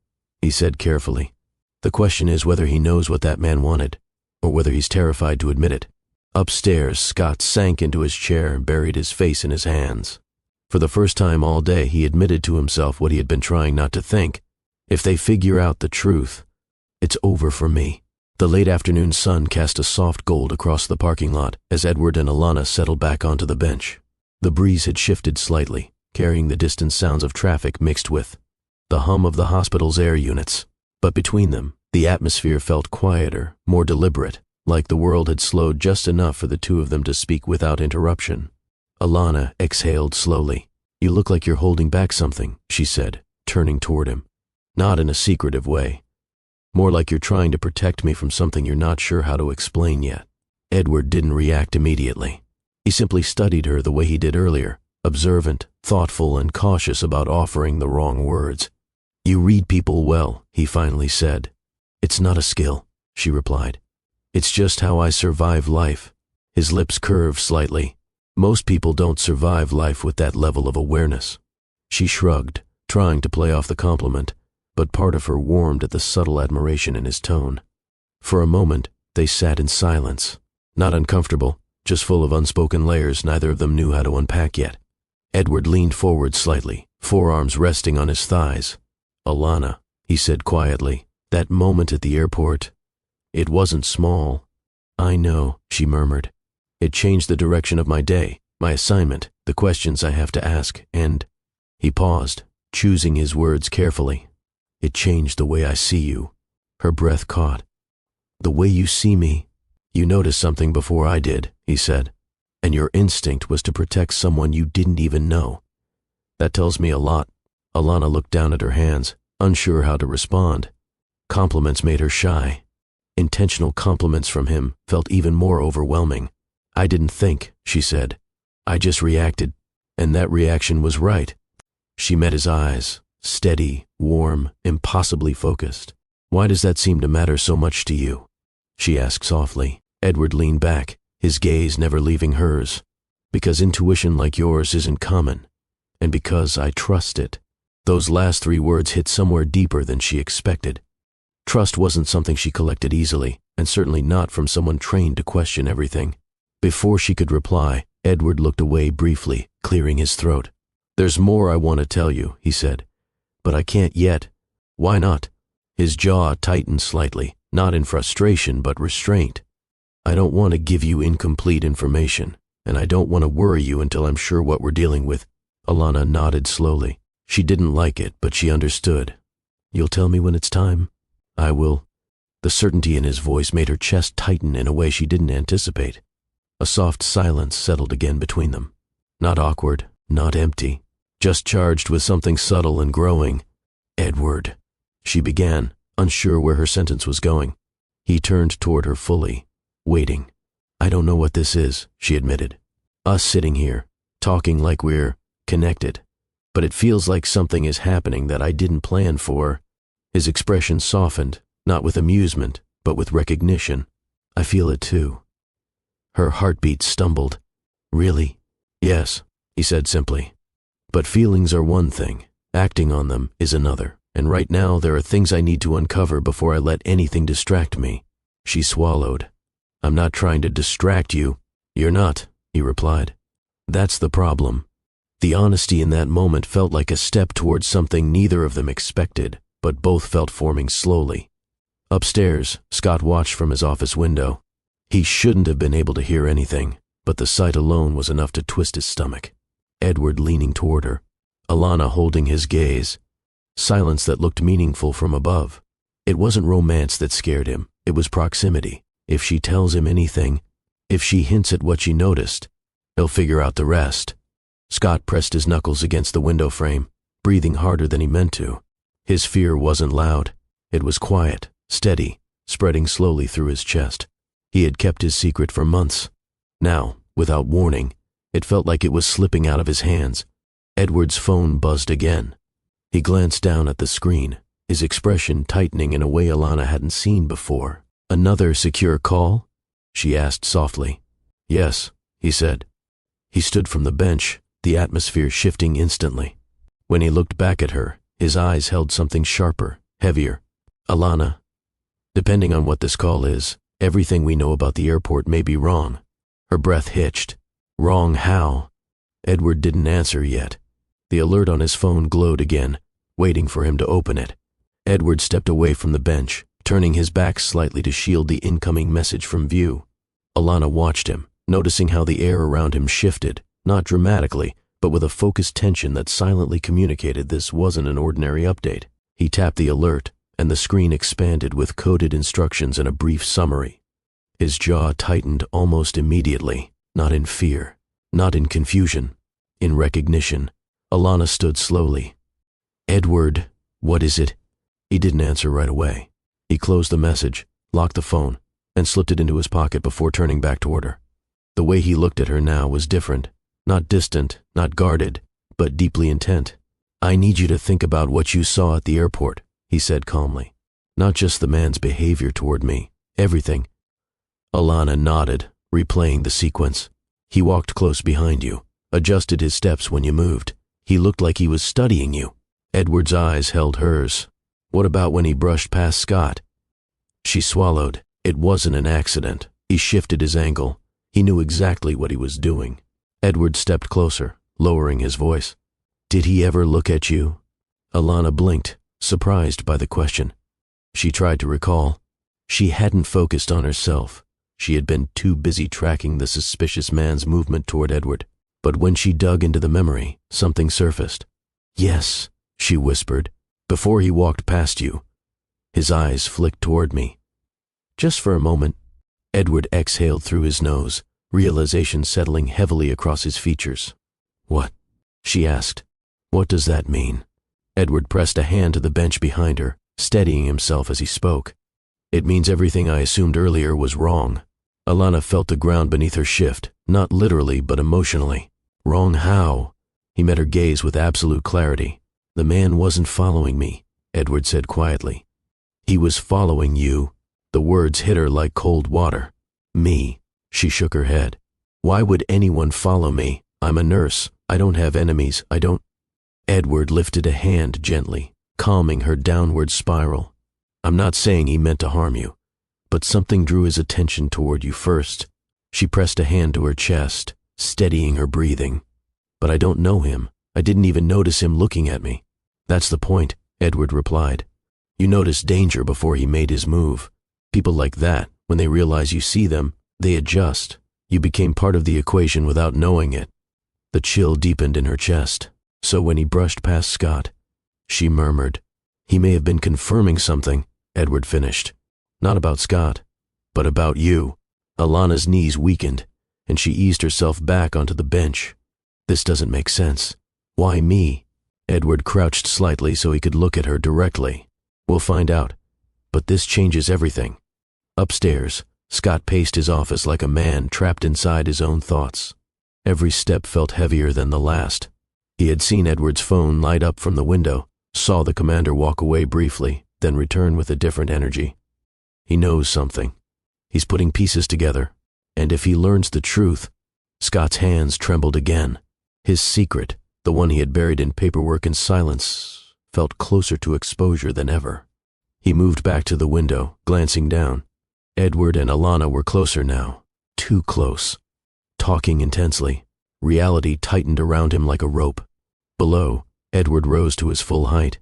he said carefully. The question is whether he knows what that man wanted, or whether he's terrified to admit it. Upstairs, Scott sank into his chair and buried his face in his hands. For the first time all day, he admitted to himself what he had been trying not to think. If they figure out the truth, it's over for me. The late afternoon sun cast a soft gold across the parking lot as Edward and Alana settled back onto the bench. The breeze had shifted slightly, carrying the distant sounds of traffic mixed with the hum of the hospital's air units. But between them, the atmosphere felt quieter, more deliberate, like the world had slowed just enough for the two of them to speak without interruption. Alana exhaled slowly. "You look like you're holding back something," she said, turning toward him. "Not in a secretive way. More like you're trying to protect me from something you're not sure how to explain yet." Edward didn't react immediately. He simply studied her the way he did earlier, observant, thoughtful, and cautious about offering the wrong words. "You read people well," he finally said. "It's not a skill," she replied. "It's just how I survive life." His lips curved slightly. "Most people don't survive life with that level of awareness." She shrugged, trying to play off the compliment, but part of her warmed at the subtle admiration in his tone. For a moment, they sat in silence, not uncomfortable, just full of unspoken layers neither of them knew how to unpack yet. Edward leaned forward slightly, forearms resting on his thighs. "Alana," he said quietly, "that moment at the airport, it wasn't small." "I know," she murmured. "It changed the direction of my day, my assignment, the questions I have to ask, and—" He paused, choosing his words carefully. "It changed the way I see you." Her breath caught. "The way you see me? You noticed something before I did," he said, "and your instinct was to protect someone you didn't even know. That tells me a lot." Alana looked down at her hands, unsure how to respond. Compliments made her shy. Intentional compliments from him felt even more overwhelming. "I didn't think," she said. "I just reacted, and that reaction was right." She met his eyes, steady, warm, impossibly focused. "Why does that seem to matter so much to you?" she asked softly. Edward leaned back, his gaze never leaving hers. "Because intuition like yours isn't common, and because I trust it." Those last 3 words hit somewhere deeper than she expected. Trust wasn't something she collected easily, and certainly not from someone trained to question everything. Before she could reply, Edward looked away briefly, clearing his throat. "There's more I want to tell you," he said, "but I can't yet." "Why not?" His jaw tightened slightly, not in frustration but restraint. "I don't want to give you incomplete information, and I don't want to worry you until I'm sure what we're dealing with." Alana nodded slowly. She didn't like it, but she understood. "You'll tell me when it's time?" "I will." The certainty in his voice made her chest tighten in a way she didn't anticipate. A soft silence settled again between them. Not awkward, not empty, just charged with something subtle and growing. "Edward," she began, unsure where her sentence was going. He turned toward her fully, waiting. "I don't know what this is," she admitted. "Us sitting here, talking like we're connected. But it feels like something is happening that I didn't plan for." His expression softened, not with amusement, but with recognition. "I feel it too." Her heartbeat stumbled. "Really?" "Yes," he said simply. "But feelings are one thing, acting on them is another, and right now there are things I need to uncover before I let anything distract me." She swallowed. "I'm not trying to distract you." "You're not," he replied. "That's the problem." The honesty in that moment felt like a step towards something neither of them expected, but both felt forming slowly. Upstairs, Scott watched from his office window. He shouldn't have been able to hear anything, but the sight alone was enough to twist his stomach. Edward leaning toward her, Alana holding his gaze. Silence that looked meaningful from above. It wasn't romance that scared him, it was proximity. If she tells him anything, if she hints at what she noticed, he'll figure out the rest. Scott pressed his knuckles against the window frame, breathing harder than he meant to. His fear wasn't loud. It was quiet, steady, spreading slowly through his chest. He had kept his secret for months. Now, without warning, it felt like it was slipping out of his hands. Edward's phone buzzed again. He glanced down at the screen, his expression tightening in a way Alana hadn't seen before. "Another secure call?" she asked softly. "Yes," he said. He stood from the bench, the atmosphere shifting instantly. When he looked back at her, his eyes held something sharper, heavier. "Alana, depending on what this call is, everything we know about the airport may be wrong." Her breath hitched. "Wrong how?" Edward didn't answer yet. The alert on his phone glowed again, waiting for him to open it. Edward stepped away from the bench, turning his back slightly to shield the incoming message from view. Alana watched him, noticing how the air around him shifted, not dramatically, but with a focused tension that silently communicated this wasn't an ordinary update. He tapped the alert, and the screen expanded with coded instructions and a brief summary. His jaw tightened almost immediately, not in fear, not in confusion, in recognition. Alana stood slowly. "Edward, what is it?" He didn't answer right away. He closed the message, locked the phone, and slipped it into his pocket before turning back toward her. The way he looked at her now was different, not distant, not guarded, but deeply intent. "I need you to think about what you saw at the airport," he said calmly. "Not just the man's behavior toward me, everything." Alana nodded, replaying the sequence. "He walked close behind you, adjusted his steps when you moved. He looked like he was studying you." Edward's eyes held hers. "What about when he brushed past Scott?" She swallowed. It wasn't an accident. He shifted his angle. He knew exactly what he was doing. Edward stepped closer, lowering his voice. "Did he ever look at you?" Alana blinked, surprised by the question. She tried to recall. She hadn't focused on herself. She had been too busy tracking the suspicious man's movement toward Edward. But when she dug into the memory, something surfaced. "Yes," she whispered, "before he walked past you. His eyes flicked toward me." Just for a moment, Edward exhaled through his nose, realization settling heavily across his features. "What?" she asked. "What does that mean?" Edward pressed a hand to the bench behind her, steadying himself as he spoke. "It means everything I assumed earlier was wrong." Alana felt the ground beneath her shift, not literally but emotionally. "Wrong how?" He met her gaze with absolute clarity. "The man wasn't following me," Edward said quietly. "He was following you." The words hit her like cold water. "Me." She shook her head. "Why would anyone follow me? I'm a nurse. I don't have enemies. I don't—" Edward lifted a hand gently, calming her downward spiral. "I'm not saying he meant to harm you, but something drew his attention toward you first." She pressed a hand to her chest, steadying her breathing. "But I don't know him. I didn't even notice him looking at me." "That's the point," Edward replied. "You notice danger before he made his move. People like that, when they realize you see them, they adjust. You became part of the equation without knowing it." The chill deepened in her chest. "So when he brushed past Scott," she murmured. "He may have been confirming something," Edward finished. "Not about Scott, but about you." Alana's knees weakened, and she eased herself back onto the bench. "This doesn't make sense. Why me?" Edward crouched slightly so he could look at her directly. "We'll find out. But this changes everything." Upstairs, Scott paced his office like a man trapped inside his own thoughts. Every step felt heavier than the last. He had seen Edward's phone light up from the window, saw the commander walk away briefly, then return with a different energy. He knows something. He's putting pieces together, and if he learns the truth— Scott's hands trembled again. His secret, the one he had buried in paperwork and silence, felt closer to exposure than ever. He moved back to the window, glancing down. Edward and Alana were closer now, too close. Talking intensely, reality tightened around him like a rope. Below, Edward rose to his full height.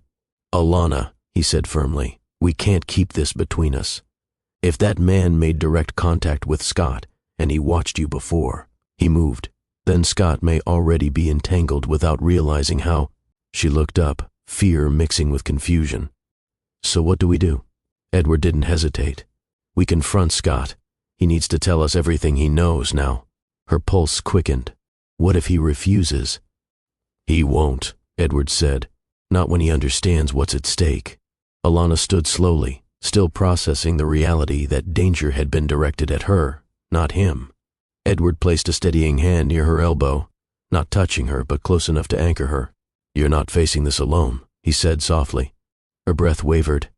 "Alana," he said firmly, "we can't keep this between us. If that man made direct contact with Scott, and he watched you before, he moved, then Scott may already be entangled without realizing how." She looked up, fear mixing with confusion. "So what do we do?" Edward didn't hesitate. "We confront Scott. He needs to tell us everything he knows now." Her pulse quickened. "What if he refuses?" "He won't," Edward said. "Not when he understands what's at stake." Alana stood slowly, still processing the reality that danger had been directed at her, not him. Edward placed a steadying hand near her elbow, not touching her but close enough to anchor her. "You're not facing this alone," he said softly. Her breath wavered.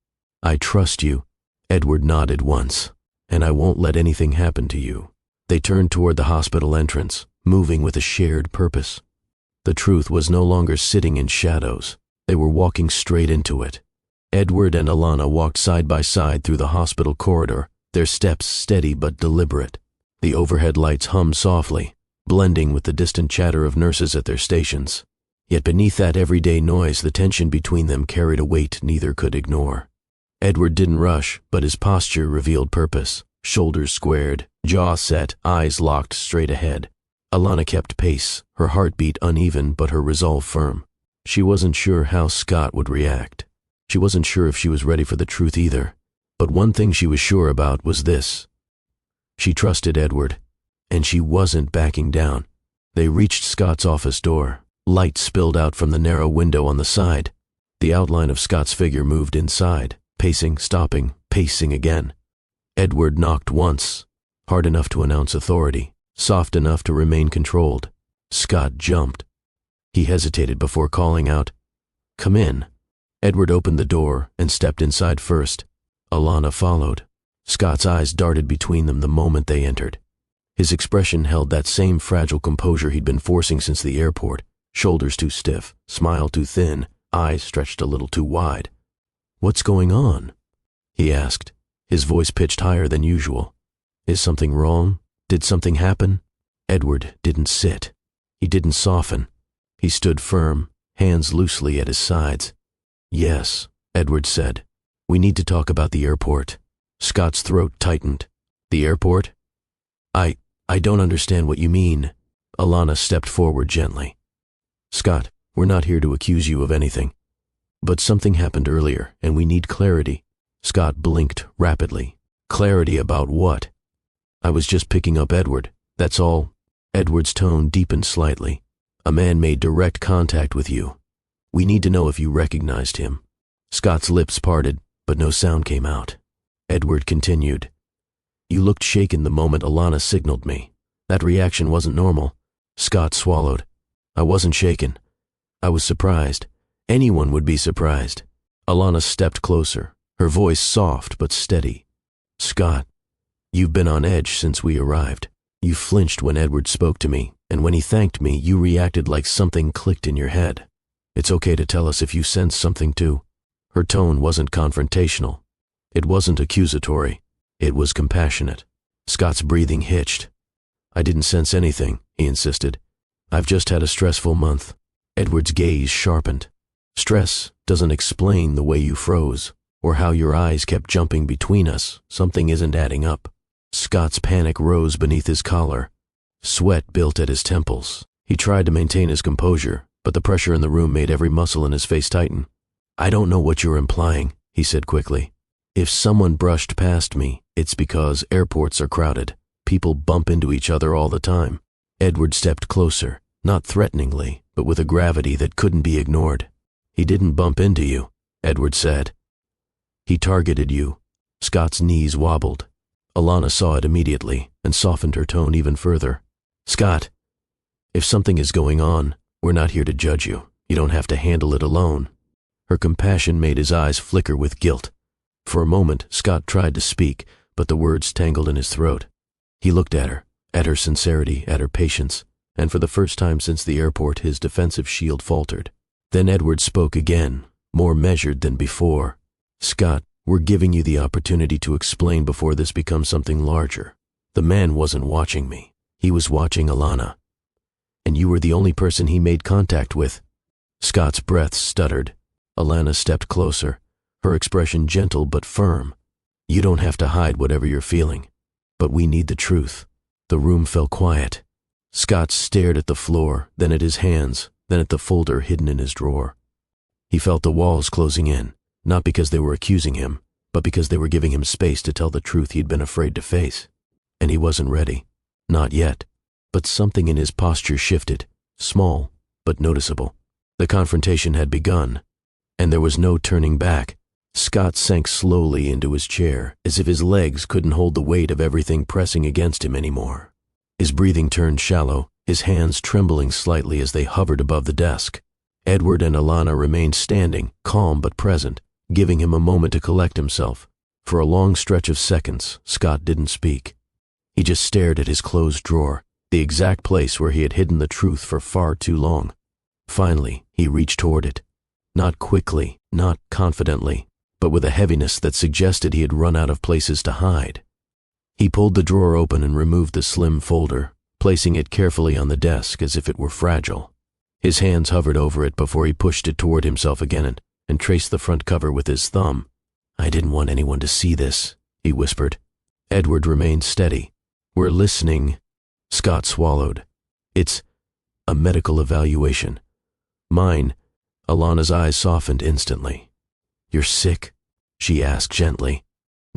"I trust you." Edward nodded once. "And I won't let anything happen to you." They turned toward the hospital entrance, moving with a shared purpose. The truth was no longer sitting in shadows. They were walking straight into it. Edward and Alana walked side by side through the hospital corridor, their steps steady but deliberate. The overhead lights hummed softly, blending with the distant chatter of nurses at their stations. Yet beneath that everyday noise, the tension between them carried a weight neither could ignore. Edward didn't rush, but his posture revealed purpose. Shoulders squared, jaw set, eyes locked straight ahead. Alana kept pace, her heartbeat uneven but her resolve firm. She wasn't sure how Scott would react. She wasn't sure if she was ready for the truth either. But one thing she was sure about was this. She trusted Edward, and she wasn't backing down. They reached Scott's office door. Light spilled out from the narrow window on the side. The outline of Scott's figure moved inside, pacing, stopping, pacing again. Edward knocked once, hard enough to announce authority, soft enough to remain controlled. Scott jumped. He hesitated before calling out, "Come in." Edward opened the door and stepped inside first. Alana followed. Scott's eyes darted between them the moment they entered. His expression held that same fragile composure he'd been forcing since the airport. Shoulders too stiff, smile too thin, eyes stretched a little too wide. "What's going on?" he asked, his voice pitched higher than usual. "Is something wrong? Did something happen?" Edward didn't sit. He didn't soften. He stood firm, hands loosely at his sides. "Yes," Edward said. "We need to talk about the airport." Scott's throat tightened. "The airport? I don't understand what you mean." Alana stepped forward gently. "Scott, we're not here to accuse you of anything. But something happened earlier, and we need clarity." Scott blinked rapidly. "Clarity about what?" "I was just picking up Edward, that's all." Edward's tone deepened slightly. "A man made direct contact with you. We need to know if you recognized him." Scott's lips parted, but no sound came out. Edward continued. "You looked shaken the moment Alana signaled me. That reaction wasn't normal." Scott swallowed. "I wasn't shaken. I was surprised. Anyone would be surprised." Alana stepped closer, her voice soft but steady. "Scott, you've been on edge since we arrived. You flinched when Edward spoke to me, and when he thanked me, you reacted like something clicked in your head. It's okay to tell us if you sense something too." Her tone wasn't confrontational. It wasn't accusatory. It was compassionate. Scott's breathing hitched. "I didn't sense anything," he insisted. "I've just had a stressful month." Edward's gaze sharpened. "Stress doesn't explain the way you froze, or how your eyes kept jumping between us. Something isn't adding up." Scott's panic rose beneath his collar. Sweat built at his temples. He tried to maintain his composure, but the pressure in the room made every muscle in his face tighten. "I don't know what you're implying," he said quickly. "If someone brushed past me, it's because airports are crowded. People bump into each other all the time." Edward stepped closer, not threateningly, but with a gravity that couldn't be ignored. "He didn't bump into you," Edward said. "He targeted you." Scott's knees wobbled. Alana saw it immediately and softened her tone even further. "Scott, if something is going on, we're not here to judge you. You don't have to handle it alone." Her compassion made his eyes flicker with guilt. For a moment, Scott tried to speak, but the words tangled in his throat. He looked at her sincerity, at her patience, and for the first time since the airport, his defensive shield faltered. Then Edward spoke again, more measured than before. "Scott, we're giving you the opportunity to explain before this becomes something larger. The man wasn't watching me. He was watching Alana. And you were the only person he made contact with." Scott's breath stuttered. Alana stepped closer, her expression gentle but firm. "You don't have to hide whatever you're feeling, but we need the truth." The room fell quiet. Scott stared at the floor, then at his hands, then at the folder hidden in his drawer. He felt the walls closing in, not because they were accusing him, but because they were giving him space to tell the truth he'd been afraid to face. And he wasn't ready. Not yet. But something in his posture shifted, small, but noticeable. The confrontation had begun, and there was no turning back. Scott sank slowly into his chair, as if his legs couldn't hold the weight of everything pressing against him anymore. His breathing turned shallow, his hands trembling slightly as they hovered above the desk. Edward and Alana remained standing, calm but present, giving him a moment to collect himself. For a long stretch of seconds, Scott didn't speak. He just stared at his closed drawer, the exact place where he had hidden the truth for far too long. Finally, he reached toward it. Not quickly, not confidently, but with a heaviness that suggested he had run out of places to hide. He pulled the drawer open and removed the slim folder, placing it carefully on the desk as if it were fragile. His hands hovered over it before he pushed it toward himself again and traced the front cover with his thumb. "I didn't want anyone to see this," he whispered. Edward remained steady. "We're listening." Scott swallowed. "It's a medical evaluation." "Mine." Alana's eyes softened instantly. "You're sick?" she asked gently.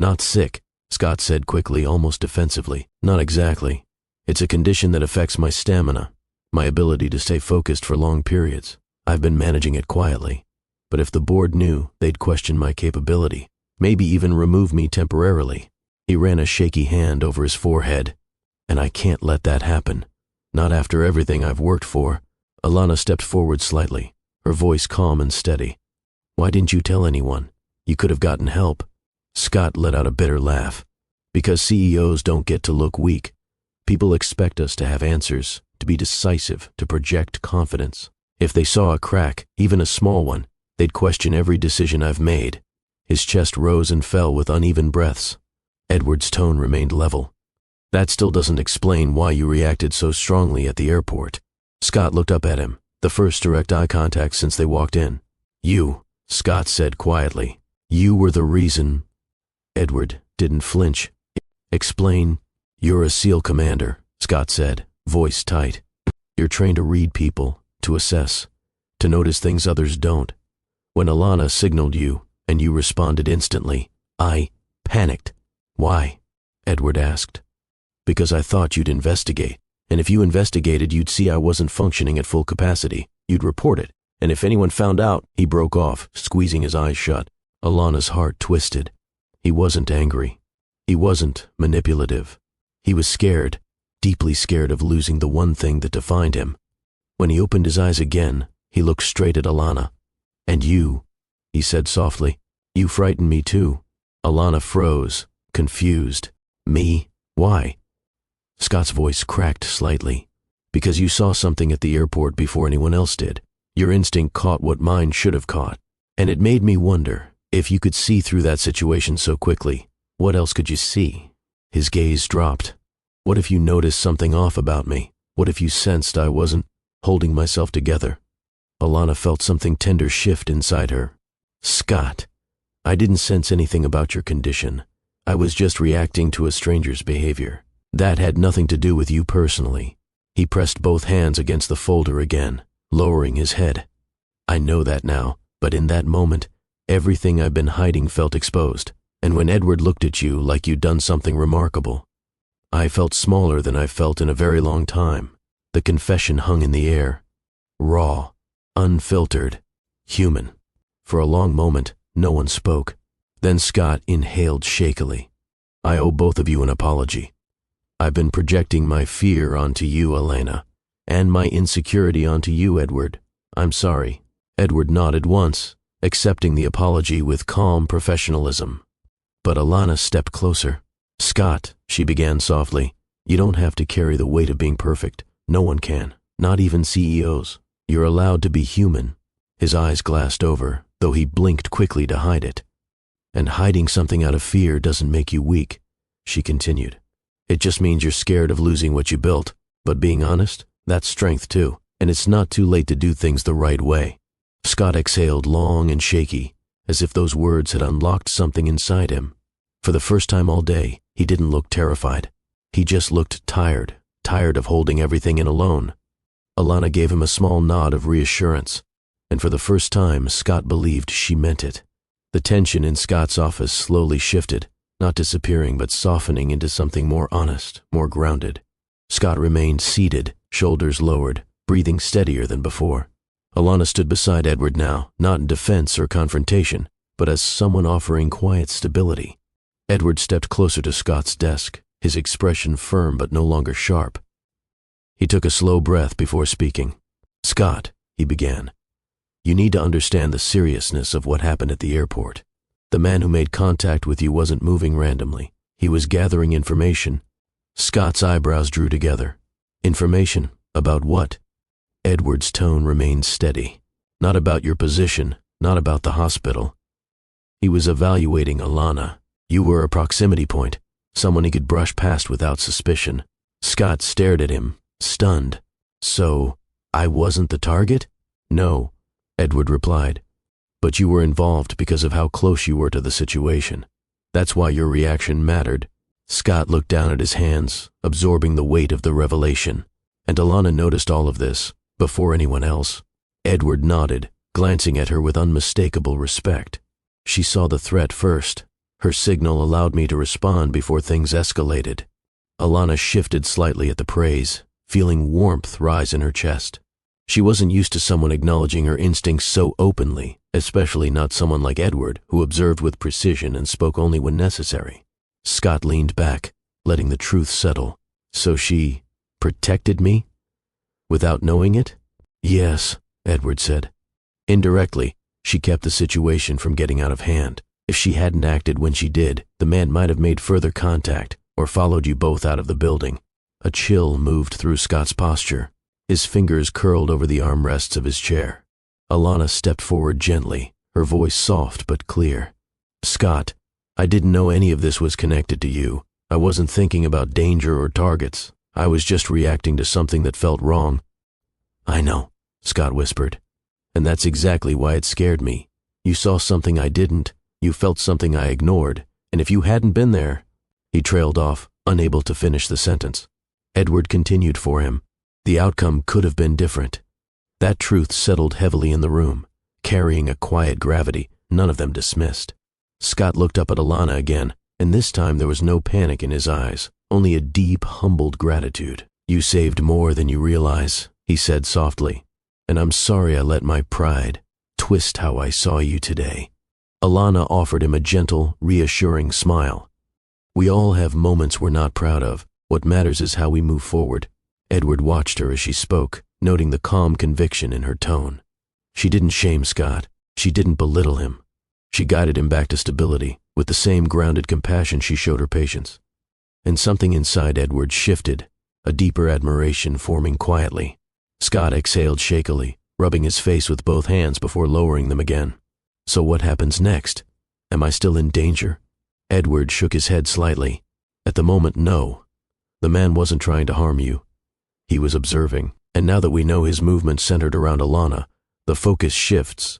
"Not sick," Scott said quickly, almost defensively. "Not exactly. It's a condition that affects my stamina, my ability to stay focused for long periods. I've been managing it quietly. But if the board knew, they'd question my capability, maybe even remove me temporarily." He ran a shaky hand over his forehead. "And I can't let that happen. Not after everything I've worked for." Alana stepped forward slightly, her voice calm and steady. "Why didn't you tell anyone? You could have gotten help." Scott let out a bitter laugh. "Because CEOs don't get to look weak. People expect us to have answers, to be decisive, to project confidence. If they saw a crack, even a small one, they'd question every decision I've made." His chest rose and fell with uneven breaths. Edward's tone remained level. "That still doesn't explain why you reacted so strongly at the airport." Scott looked up at him, the first direct eye contact since they walked in. "You," Scott said quietly. "You were the reason." Edward didn't flinch. "Explain." "You're a SEAL commander," Scott said, voice tight. "You're trained to read people, to assess, to notice things others don't. When Alana signaled you, and you responded instantly, I panicked." "Why?" Edward asked. "Because I thought you'd investigate, and if you investigated, you'd see I wasn't functioning at full capacity. You'd report it, and if anyone found out..." He broke off, squeezing his eyes shut. Alana's heart twisted. He wasn't angry. He wasn't manipulative. He was scared, deeply scared of losing the one thing that defined him. When he opened his eyes again, he looked straight at Alana. "And you," he said softly, "you frightened me too." Alana froze, confused. "Me? Why?" Scott's voice cracked slightly. "Because you saw something at the airport before anyone else did. Your instinct caught what mine should have caught. And it made me wonder, if you could see through that situation so quickly, what else could you see?" His gaze dropped. "What if you noticed something off about me? What if you sensed I wasn't holding myself together?" Alana felt something tender shift inside her. "Scott, I didn't sense anything about your condition. I was just reacting to a stranger's behavior. That had nothing to do with you personally." He pressed both hands against the folder again, lowering his head. "I know that now, but in that moment, everything I've been hiding felt exposed. And when Edward looked at you like you'd done something remarkable, I felt smaller than I've felt in a very long time." The confession hung in the air. Raw, unfiltered, human. For a long moment, no one spoke. Then Scott inhaled shakily. "I owe both of you an apology. I've been projecting my fear onto you, Elena, and my insecurity onto you, Edward. I'm sorry." Edward nodded once, accepting the apology with calm professionalism. But Alana stepped closer. "Scott," she began softly, "you don't have to carry the weight of being perfect. No one can, not even CEOs. You're allowed to be human." His eyes glassed over, though he blinked quickly to hide it. "And hiding something out of fear doesn't make you weak," she continued. "It just means you're scared of losing what you built. But being honest, that's strength too, and it's not too late to do things the right way." Scott exhaled long and shaky, as if those words had unlocked something inside him. For the first time all day, he didn't look terrified. He just looked tired, tired of holding everything in alone. Alana gave him a small nod of reassurance, and for the first time, Scott believed she meant it. The tension in Scott's office slowly shifted, not disappearing but softening into something more honest, more grounded. Scott remained seated, shoulders lowered, breathing steadier than before. Alana stood beside Edward now, not in defense or confrontation, but as someone offering quiet stability. Edward stepped closer to Scott's desk, his expression firm but no longer sharp. He took a slow breath before speaking. "Scott," he began, "you need to understand the seriousness of what happened at the airport. The man who made contact with you wasn't moving randomly. He was gathering information." Scott's eyebrows drew together. "Information? About what?" Edward's tone remained steady. "Not about your position, not about the hospital." He was evaluating Alana. You were a proximity point, someone he could brush past without suspicion. Scott stared at him, stunned. So, I wasn't the target? No, Edward replied. But you were involved because of how close you were to the situation. That's why your reaction mattered. Scott looked down at his hands, absorbing the weight of the revelation. And Alana noticed all of this, before anyone else. Edward nodded, glancing at her with unmistakable respect. She saw the threat first. Her signal allowed me to respond before things escalated. Alana shifted slightly at the praise, feeling warmth rise in her chest. She wasn't used to someone acknowledging her instincts so openly, especially not someone like Edward, who observed with precision and spoke only when necessary. Scott leaned back, letting the truth settle. So she protected me? Without knowing it? Yes, Edward said. Indirectly, she kept the situation from getting out of hand. If she hadn't acted when she did, the man might have made further contact or followed you both out of the building. A chill moved through Scott's posture. His fingers curled over the armrests of his chair. Alana stepped forward gently, her voice soft but clear. Scott, I didn't know any of this was connected to you. I wasn't thinking about danger or targets. I was just reacting to something that felt wrong. I know, Scott whispered. And that's exactly why it scared me. You saw something I didn't. You felt something I ignored. And if you hadn't been there... He trailed off, unable to finish the sentence. Edward continued for him. The outcome could have been different. That truth settled heavily in the room, carrying a quiet gravity none of them dismissed. Scott looked up at Alana again, and this time there was no panic in his eyes, only a deep, humbled gratitude. You saved more than you realize, he said softly, and I'm sorry I let my pride twist how I saw you today. Alana offered him a gentle, reassuring smile. We all have moments we're not proud of. What matters is how we move forward. Edward watched her as she spoke, noting the calm conviction in her tone. She didn't shame Scott. She didn't belittle him. She guided him back to stability, with the same grounded compassion she showed her patients. And something inside Edward shifted, a deeper admiration forming quietly. Scott exhaled shakily, rubbing his face with both hands before lowering them again. So what happens next? Am I still in danger? Edward shook his head slightly. At the moment, no. The man wasn't trying to harm you. He was observing, and now that we know his movement centered around Alana, the focus shifts.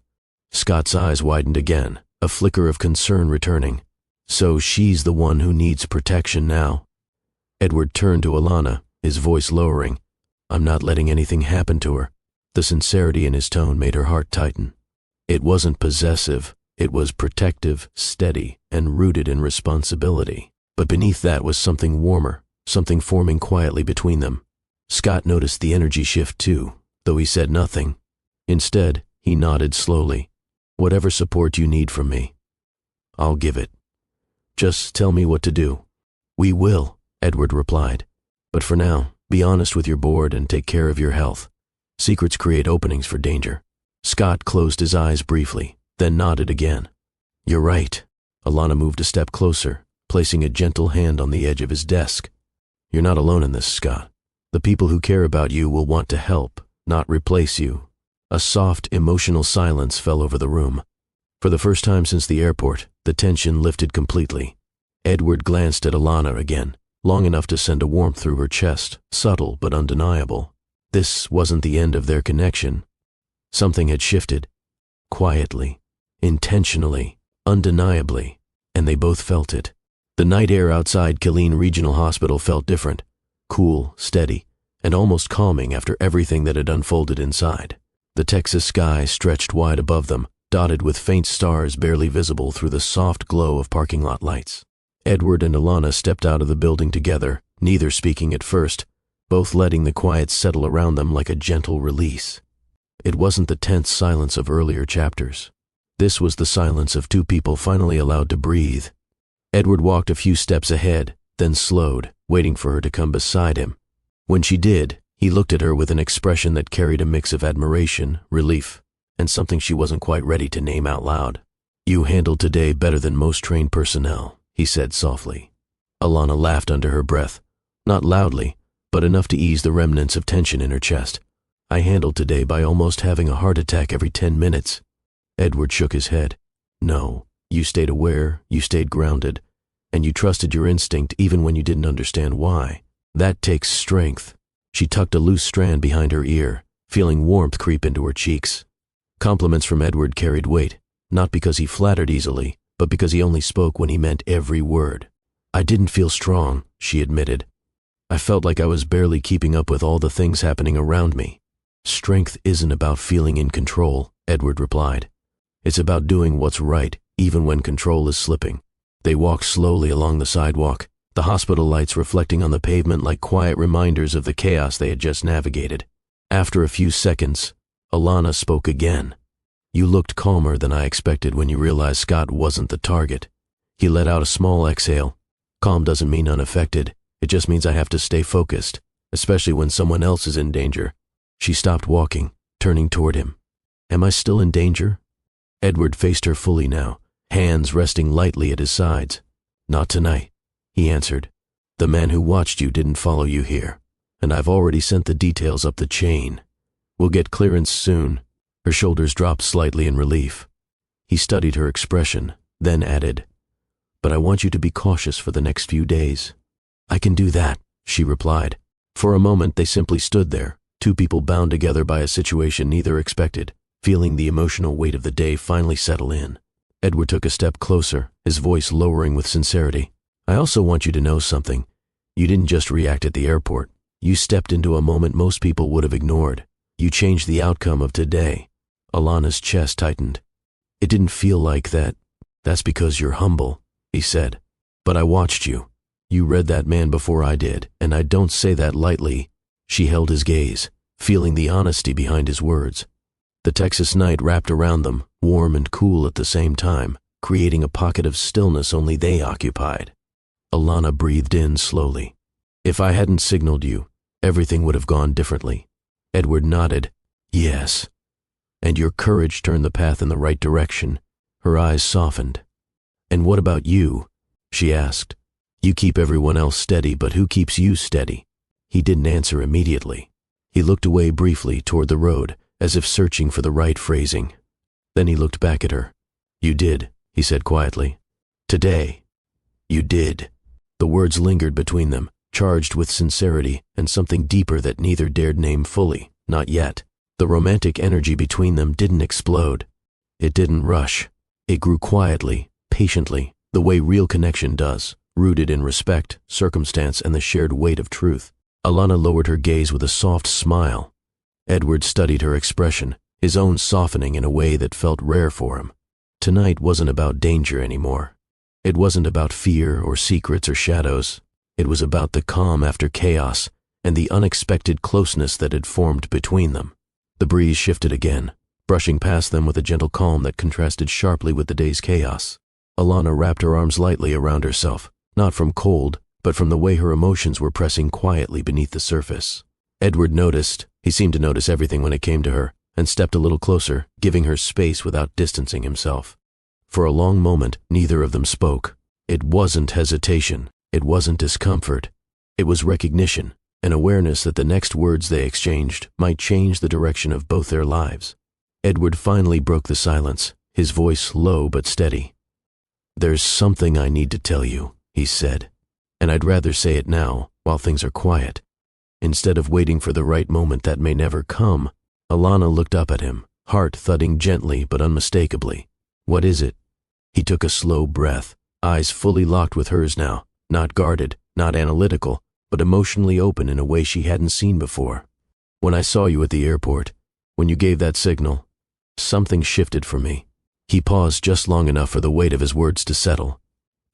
Scott's eyes widened again, a flicker of concern returning. So she's the one who needs protection now. Edward turned to Alana, his voice lowering. I'm not letting anything happen to her. The sincerity in his tone made her heart tighten. It wasn't possessive, it was protective, steady, and rooted in responsibility. But beneath that was something warmer, something forming quietly between them. Scott noticed the energy shift too, though he said nothing. Instead, he nodded slowly. Whatever support you need from me, I'll give it. Just tell me what to do. We will, Edward replied. But for now, be honest with your board and take care of your health. Secrets create openings for danger. Scott closed his eyes briefly, then nodded again. You're right. Alana moved a step closer, placing a gentle hand on the edge of his desk. You're not alone in this, Scott. The people who care about you will want to help, not replace you. A soft, emotional silence fell over the room. For the first time since the airport, the tension lifted completely. Edward glanced at Alana again, long enough to send a warmth through her chest, subtle but undeniable. This wasn't the end of their connection. Something had shifted. Quietly, intentionally, undeniably, and they both felt it. The night air outside Killeen Regional Hospital felt different. Cool, steady, and almost calming after everything that had unfolded inside. The Texas sky stretched wide above them, dotted with faint stars barely visible through the soft glow of parking lot lights. Edward and Alana stepped out of the building together, neither speaking at first, both letting the quiet settle around them like a gentle release. It wasn't the tense silence of earlier chapters. This was the silence of two people finally allowed to breathe. Edward walked a few steps ahead, then slowed, waiting for her to come beside him. When she did, he looked at her with an expression that carried a mix of admiration, relief, and something she wasn't quite ready to name out loud. You handled today better than most trained personnel, he said softly. Alana laughed under her breath, not loudly, but enough to ease the remnants of tension in her chest. I handled today by almost having a heart attack every 10 minutes. Edward shook his head. No, you stayed aware, you stayed grounded, and you trusted your instinct even when you didn't understand why. That takes strength. She tucked a loose strand behind her ear, feeling warmth creep into her cheeks. Compliments from Edward carried weight, not because he flattered easily, but because he only spoke when he meant every word. I didn't feel strong, she admitted. I felt like I was barely keeping up with all the things happening around me. Strength isn't about feeling in control, Edward replied. It's about doing what's right, even when control is slipping. They walked slowly along the sidewalk, the hospital lights reflecting on the pavement like quiet reminders of the chaos they had just navigated. After a few seconds, Alana spoke again. You looked calmer than I expected when you realized Scott wasn't the target. He let out a small exhale. Calm doesn't mean unaffected. It just means I have to stay focused, especially when someone else is in danger. She stopped walking, turning toward him. Am I still in danger? Edward faced her fully now, hands resting lightly at his sides. Not tonight, he answered. The man who watched you didn't follow you here, and I've already sent the details up the chain. We'll get clearance soon. Her shoulders dropped slightly in relief. He studied her expression, then added, But I want you to be cautious for the next few days. I can do that, she replied. For a moment they simply stood there, two people bound together by a situation neither expected, feeling the emotional weight of the day finally settle in. Edward took a step closer, his voice lowering with sincerity. I also want you to know something. You didn't just react at the airport. You stepped into a moment most people would have ignored. You changed the outcome of today. Alana's chest tightened. It didn't feel like that. That's because you're humble, he said. But I watched you. You read that man before I did, and I don't say that lightly. She held his gaze, feeling the honesty behind his words. The Texas night wrapped around them, warm and cool at the same time, creating a pocket of stillness only they occupied. Alana breathed in slowly. If I hadn't signaled you, everything would have gone differently. Edward nodded. Yes. And your courage turned the path in the right direction. Her eyes softened. And what about you? She asked. You keep everyone else steady, but who keeps you steady? He didn't answer immediately. He looked away briefly toward the road, as if searching for the right phrasing. Then he looked back at her. You did, he said quietly. Today. You did. The words lingered between them, charged with sincerity and something deeper that neither dared name fully, not yet. The romantic energy between them didn't explode. It didn't rush. It grew quietly, patiently, the way real connection does, rooted in respect, circumstance, and the shared weight of truth. Alana lowered her gaze with a soft smile. Edward studied her expression, his own softening in a way that felt rare for him. Tonight wasn't about danger anymore. It wasn't about fear or secrets or shadows. It was about the calm after chaos and the unexpected closeness that had formed between them. The breeze shifted again, brushing past them with a gentle calm that contrasted sharply with the day's chaos. Alana wrapped her arms lightly around herself, not from cold, but from the way her emotions were pressing quietly beneath the surface. Edward noticed. He seemed to notice everything when it came to her, and stepped a little closer, giving her space without distancing himself. For a long moment, neither of them spoke. It wasn't hesitation. It wasn't discomfort. It was recognition, an awareness that the next words they exchanged might change the direction of both their lives. Edward finally broke the silence, his voice low but steady. There's something I need to tell you, he said, and I'd rather say it now, while things are quiet. Instead of waiting for the right moment that may never come, Alana looked up at him, heart thudding gently but unmistakably. What is it? He took a slow breath, eyes fully locked with hers now, not guarded, not analytical, but emotionally open in a way she hadn't seen before. When I saw you at the airport, when you gave that signal, something shifted for me. He paused just long enough for the weight of his words to settle.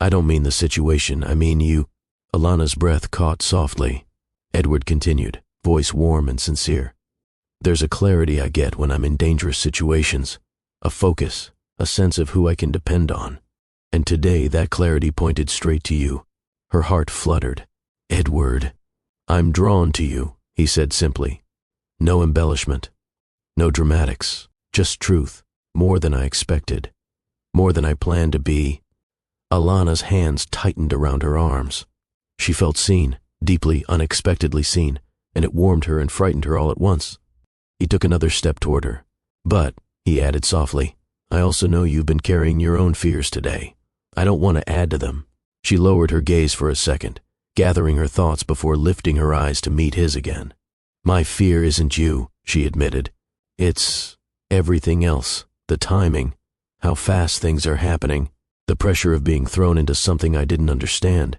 I don't mean the situation, I mean you. Alana's breath caught softly. Edward continued, voice warm and sincere. There's a clarity I get when I'm in dangerous situations, a focus, a sense of who I can depend on. And today that clarity pointed straight to you. Her heart fluttered. Edward, I'm drawn to you, he said simply. No embellishment, no dramatics, just truth, more than I expected, more than I planned to be. Alana's hands tightened around her arms. She felt seen, deeply, unexpectedly seen, and it warmed her and frightened her all at once. He took another step toward her. But, he added softly, I also know you've been carrying your own fears today. I don't want to add to them. She lowered her gaze for a second, gathering her thoughts before lifting her eyes to meet his again. My fear isn't you, she admitted. It's everything else, the timing, how fast things are happening, the pressure of being thrown into something I didn't understand.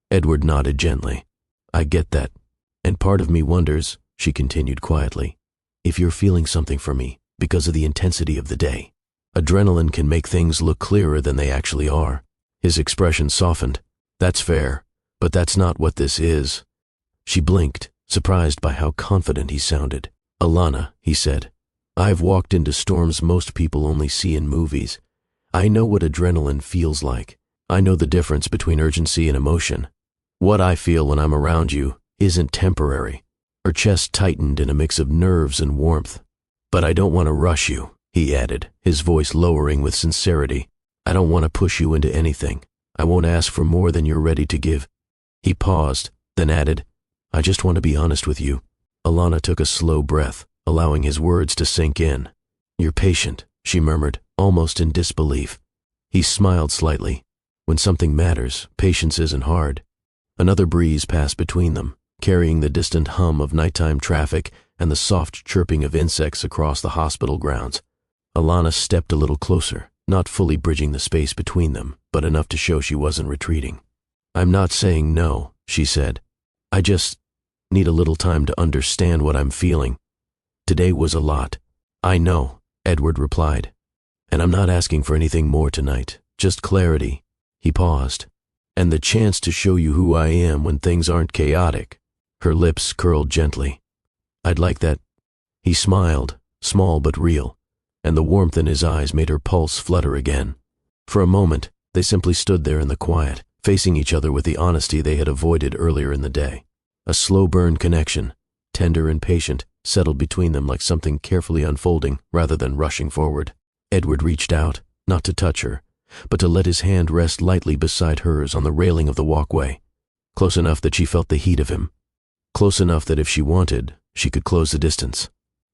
Edward nodded gently. I get that. And part of me wonders, she continued quietly, if you're feeling something for me because of the intensity of the day. Adrenaline can make things look clearer than they actually are. His expression softened. That's fair, but that's not what this is. She blinked, surprised by how confident he sounded. Alana, he said, I've walked into storms most people only see in movies. I know what adrenaline feels like. I know the difference between urgency and emotion. What I feel when I'm around you isn't temporary. Her chest tightened in a mix of nerves and warmth. But I don't want to rush you, he added, his voice lowering with sincerity. I don't want to push you into anything. I won't ask for more than you're ready to give. He paused, then added, I just want to be honest with you. Alana took a slow breath, allowing his words to sink in. You're patient, she murmured, almost in disbelief. He smiled slightly. When something matters, patience isn't hard. Another breeze passed between them, carrying the distant hum of nighttime traffic and the soft chirping of insects across the hospital grounds. Alana stepped a little closer, not fully bridging the space between them, but enough to show she wasn't retreating. I'm not saying no, she said. I just need a little time to understand what I'm feeling. Today was a lot. I know, Edward replied. And I'm not asking for anything more tonight, just clarity. He paused. And the chance to show you who I am when things aren't chaotic. Her lips curled gently. I'd like that. He smiled, small but real, and the warmth in his eyes made her pulse flutter again. For a moment, they simply stood there in the quiet, facing each other with the honesty they had avoided earlier in the day. A slow-burn connection, tender and patient, settled between them like something carefully unfolding rather than rushing forward. Edward reached out, not to touch her, but to let his hand rest lightly beside hers on the railing of the walkway, close enough that she felt the heat of him, close enough that if she wanted, she could close the distance.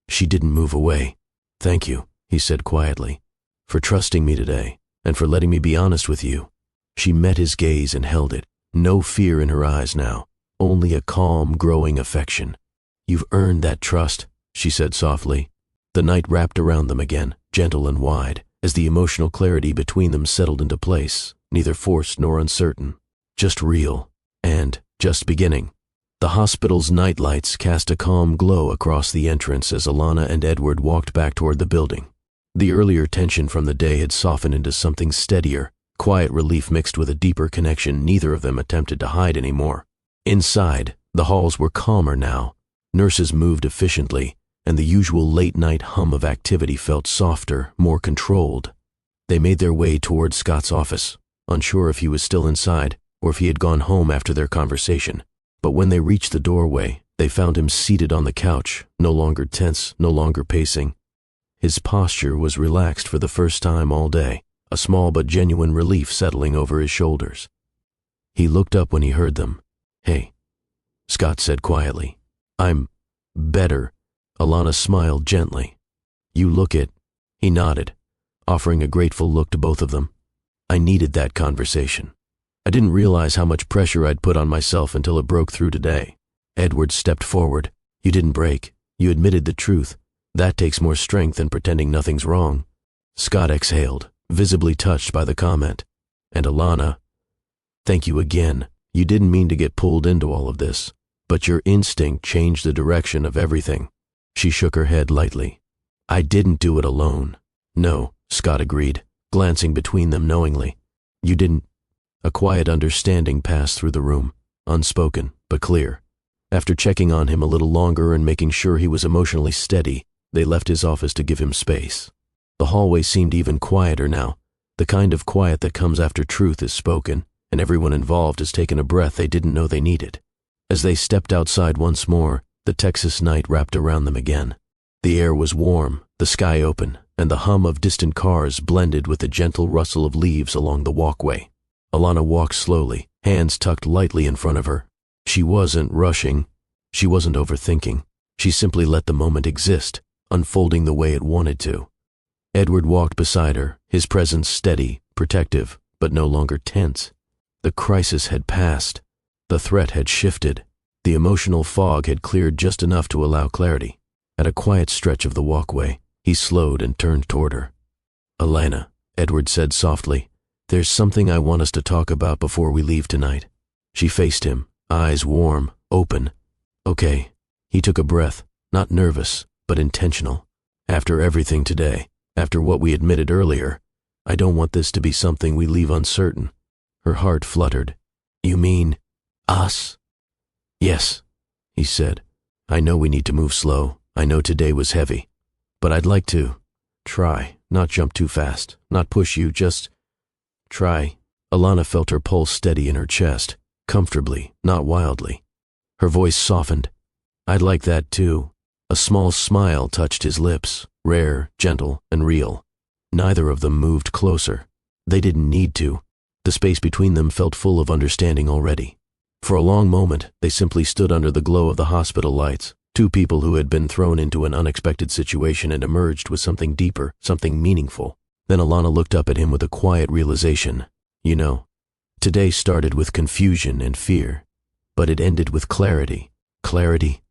She didn't move away. Thank you, he said quietly, for trusting me today and for letting me be honest with you. She met his gaze and held it, no fear in her eyes now, only a calm, growing affection. You've earned that trust, she said softly. The night wrapped around them again, gentle and wide, as the emotional clarity between them settled into place, neither forced nor uncertain, just real, and just beginning. The hospital's night lights cast a calm glow across the entrance as Alana and Edward walked back toward the building. The earlier tension from the day had softened into something steadier, quiet relief mixed with a deeper connection neither of them attempted to hide anymore. Inside, the halls were calmer now. Nurses moved efficiently, and the usual late-night hum of activity felt softer, more controlled. They made their way toward Scott's office, unsure if he was still inside or if he had gone home after their conversation. But when they reached the doorway, they found him seated on the couch, no longer tense, no longer pacing. His posture was relaxed for the first time all day, a small but genuine relief settling over his shoulders. He looked up when he heard them. Hey, Scott said quietly. I'm better. Alana smiled gently. You look it. He nodded, offering a grateful look to both of them. I needed that conversation. I didn't realize how much pressure I'd put on myself until it broke through today. Edward stepped forward. You didn't break. You admitted the truth. That takes more strength than pretending nothing's wrong. Scott exhaled, visibly touched by the comment. And Alana, thank you again. You didn't mean to get pulled into all of this, but your instinct changed the direction of everything. She shook her head lightly. I didn't do it alone. No, Scott agreed, glancing between them knowingly. You didn't. A quiet understanding passed through the room, unspoken but clear. After checking on him a little longer and making sure he was emotionally steady, they left his office to give him space. The hallway seemed even quieter now, the kind of quiet that comes after truth is spoken, and everyone involved has taken a breath they didn't know they needed. As they stepped outside once more, the Texas night wrapped around them again. The air was warm, the sky open, and the hum of distant cars blended with the gentle rustle of leaves along the walkway. Alana walked slowly, hands tucked lightly in front of her. She wasn't rushing. She wasn't overthinking. She simply let the moment exist, unfolding the way it wanted to. Edward walked beside her, his presence steady, protective, but no longer tense. The crisis had passed. The threat had shifted. The emotional fog had cleared just enough to allow clarity. At a quiet stretch of the walkway, he slowed and turned toward her. "Elena," Edward said softly, "there's something I want us to talk about before we leave tonight." She faced him, eyes warm, open. "Okay." He took a breath, not nervous, but intentional. "After everything today, after what we admitted earlier, I don't want this to be something we leave uncertain." Her heart fluttered. "You mean us?" "Yes," he said. "I know we need to move slow. I know today was heavy. But I'd like to try, not jump too fast, not push you, just try." Alana felt her pulse steady in her chest, comfortably, not wildly. Her voice softened. "I'd like that too." A small smile touched his lips, rare, gentle, and real. Neither of them moved closer. They didn't need to. The space between them felt full of understanding already. For a long moment, they simply stood under the glow of the hospital lights, two people who had been thrown into an unexpected situation and emerged with something deeper, something meaningful. Then Alana looked up at him with a quiet realization. "You know, today started with confusion and fear, but it ended with clarity." "Clarity?"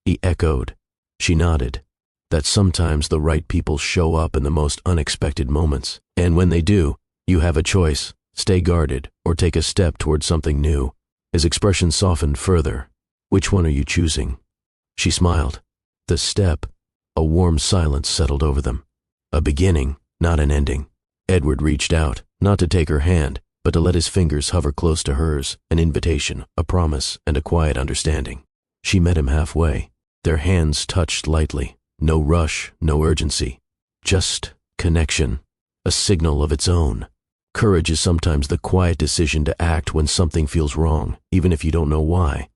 He echoed. She nodded. "That sometimes the right people show up in the most unexpected moments, and when they do, you have a choice, stay guarded or take a step towards something new." His expression softened further. "Which one are you choosing?" She smiled. "The step." A warm silence settled over them. A beginning, not an ending. Edward reached out, not to take her hand, but to let his fingers hover close to hers, an invitation, a promise, and a quiet understanding. She met him halfway. Their hands touched lightly. No rush, no urgency. Just connection. A signal of its own. Courage is sometimes the quiet decision to act when something feels wrong, even if you don't know why.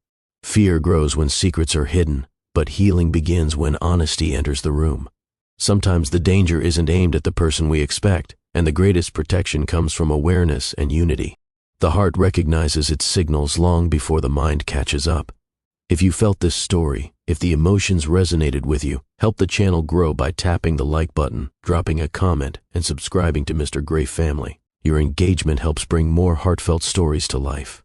Fear grows when secrets are hidden, but healing begins when honesty enters the room. Sometimes the danger isn't aimed at the person we expect, and the greatest protection comes from awareness and unity. The heart recognizes its signals long before the mind catches up. If you felt this story, if the emotions resonated with you, help the channel grow by tapping the like button, dropping a comment, and subscribing to Mr. Gray Family. Your engagement helps bring more heartfelt stories to life.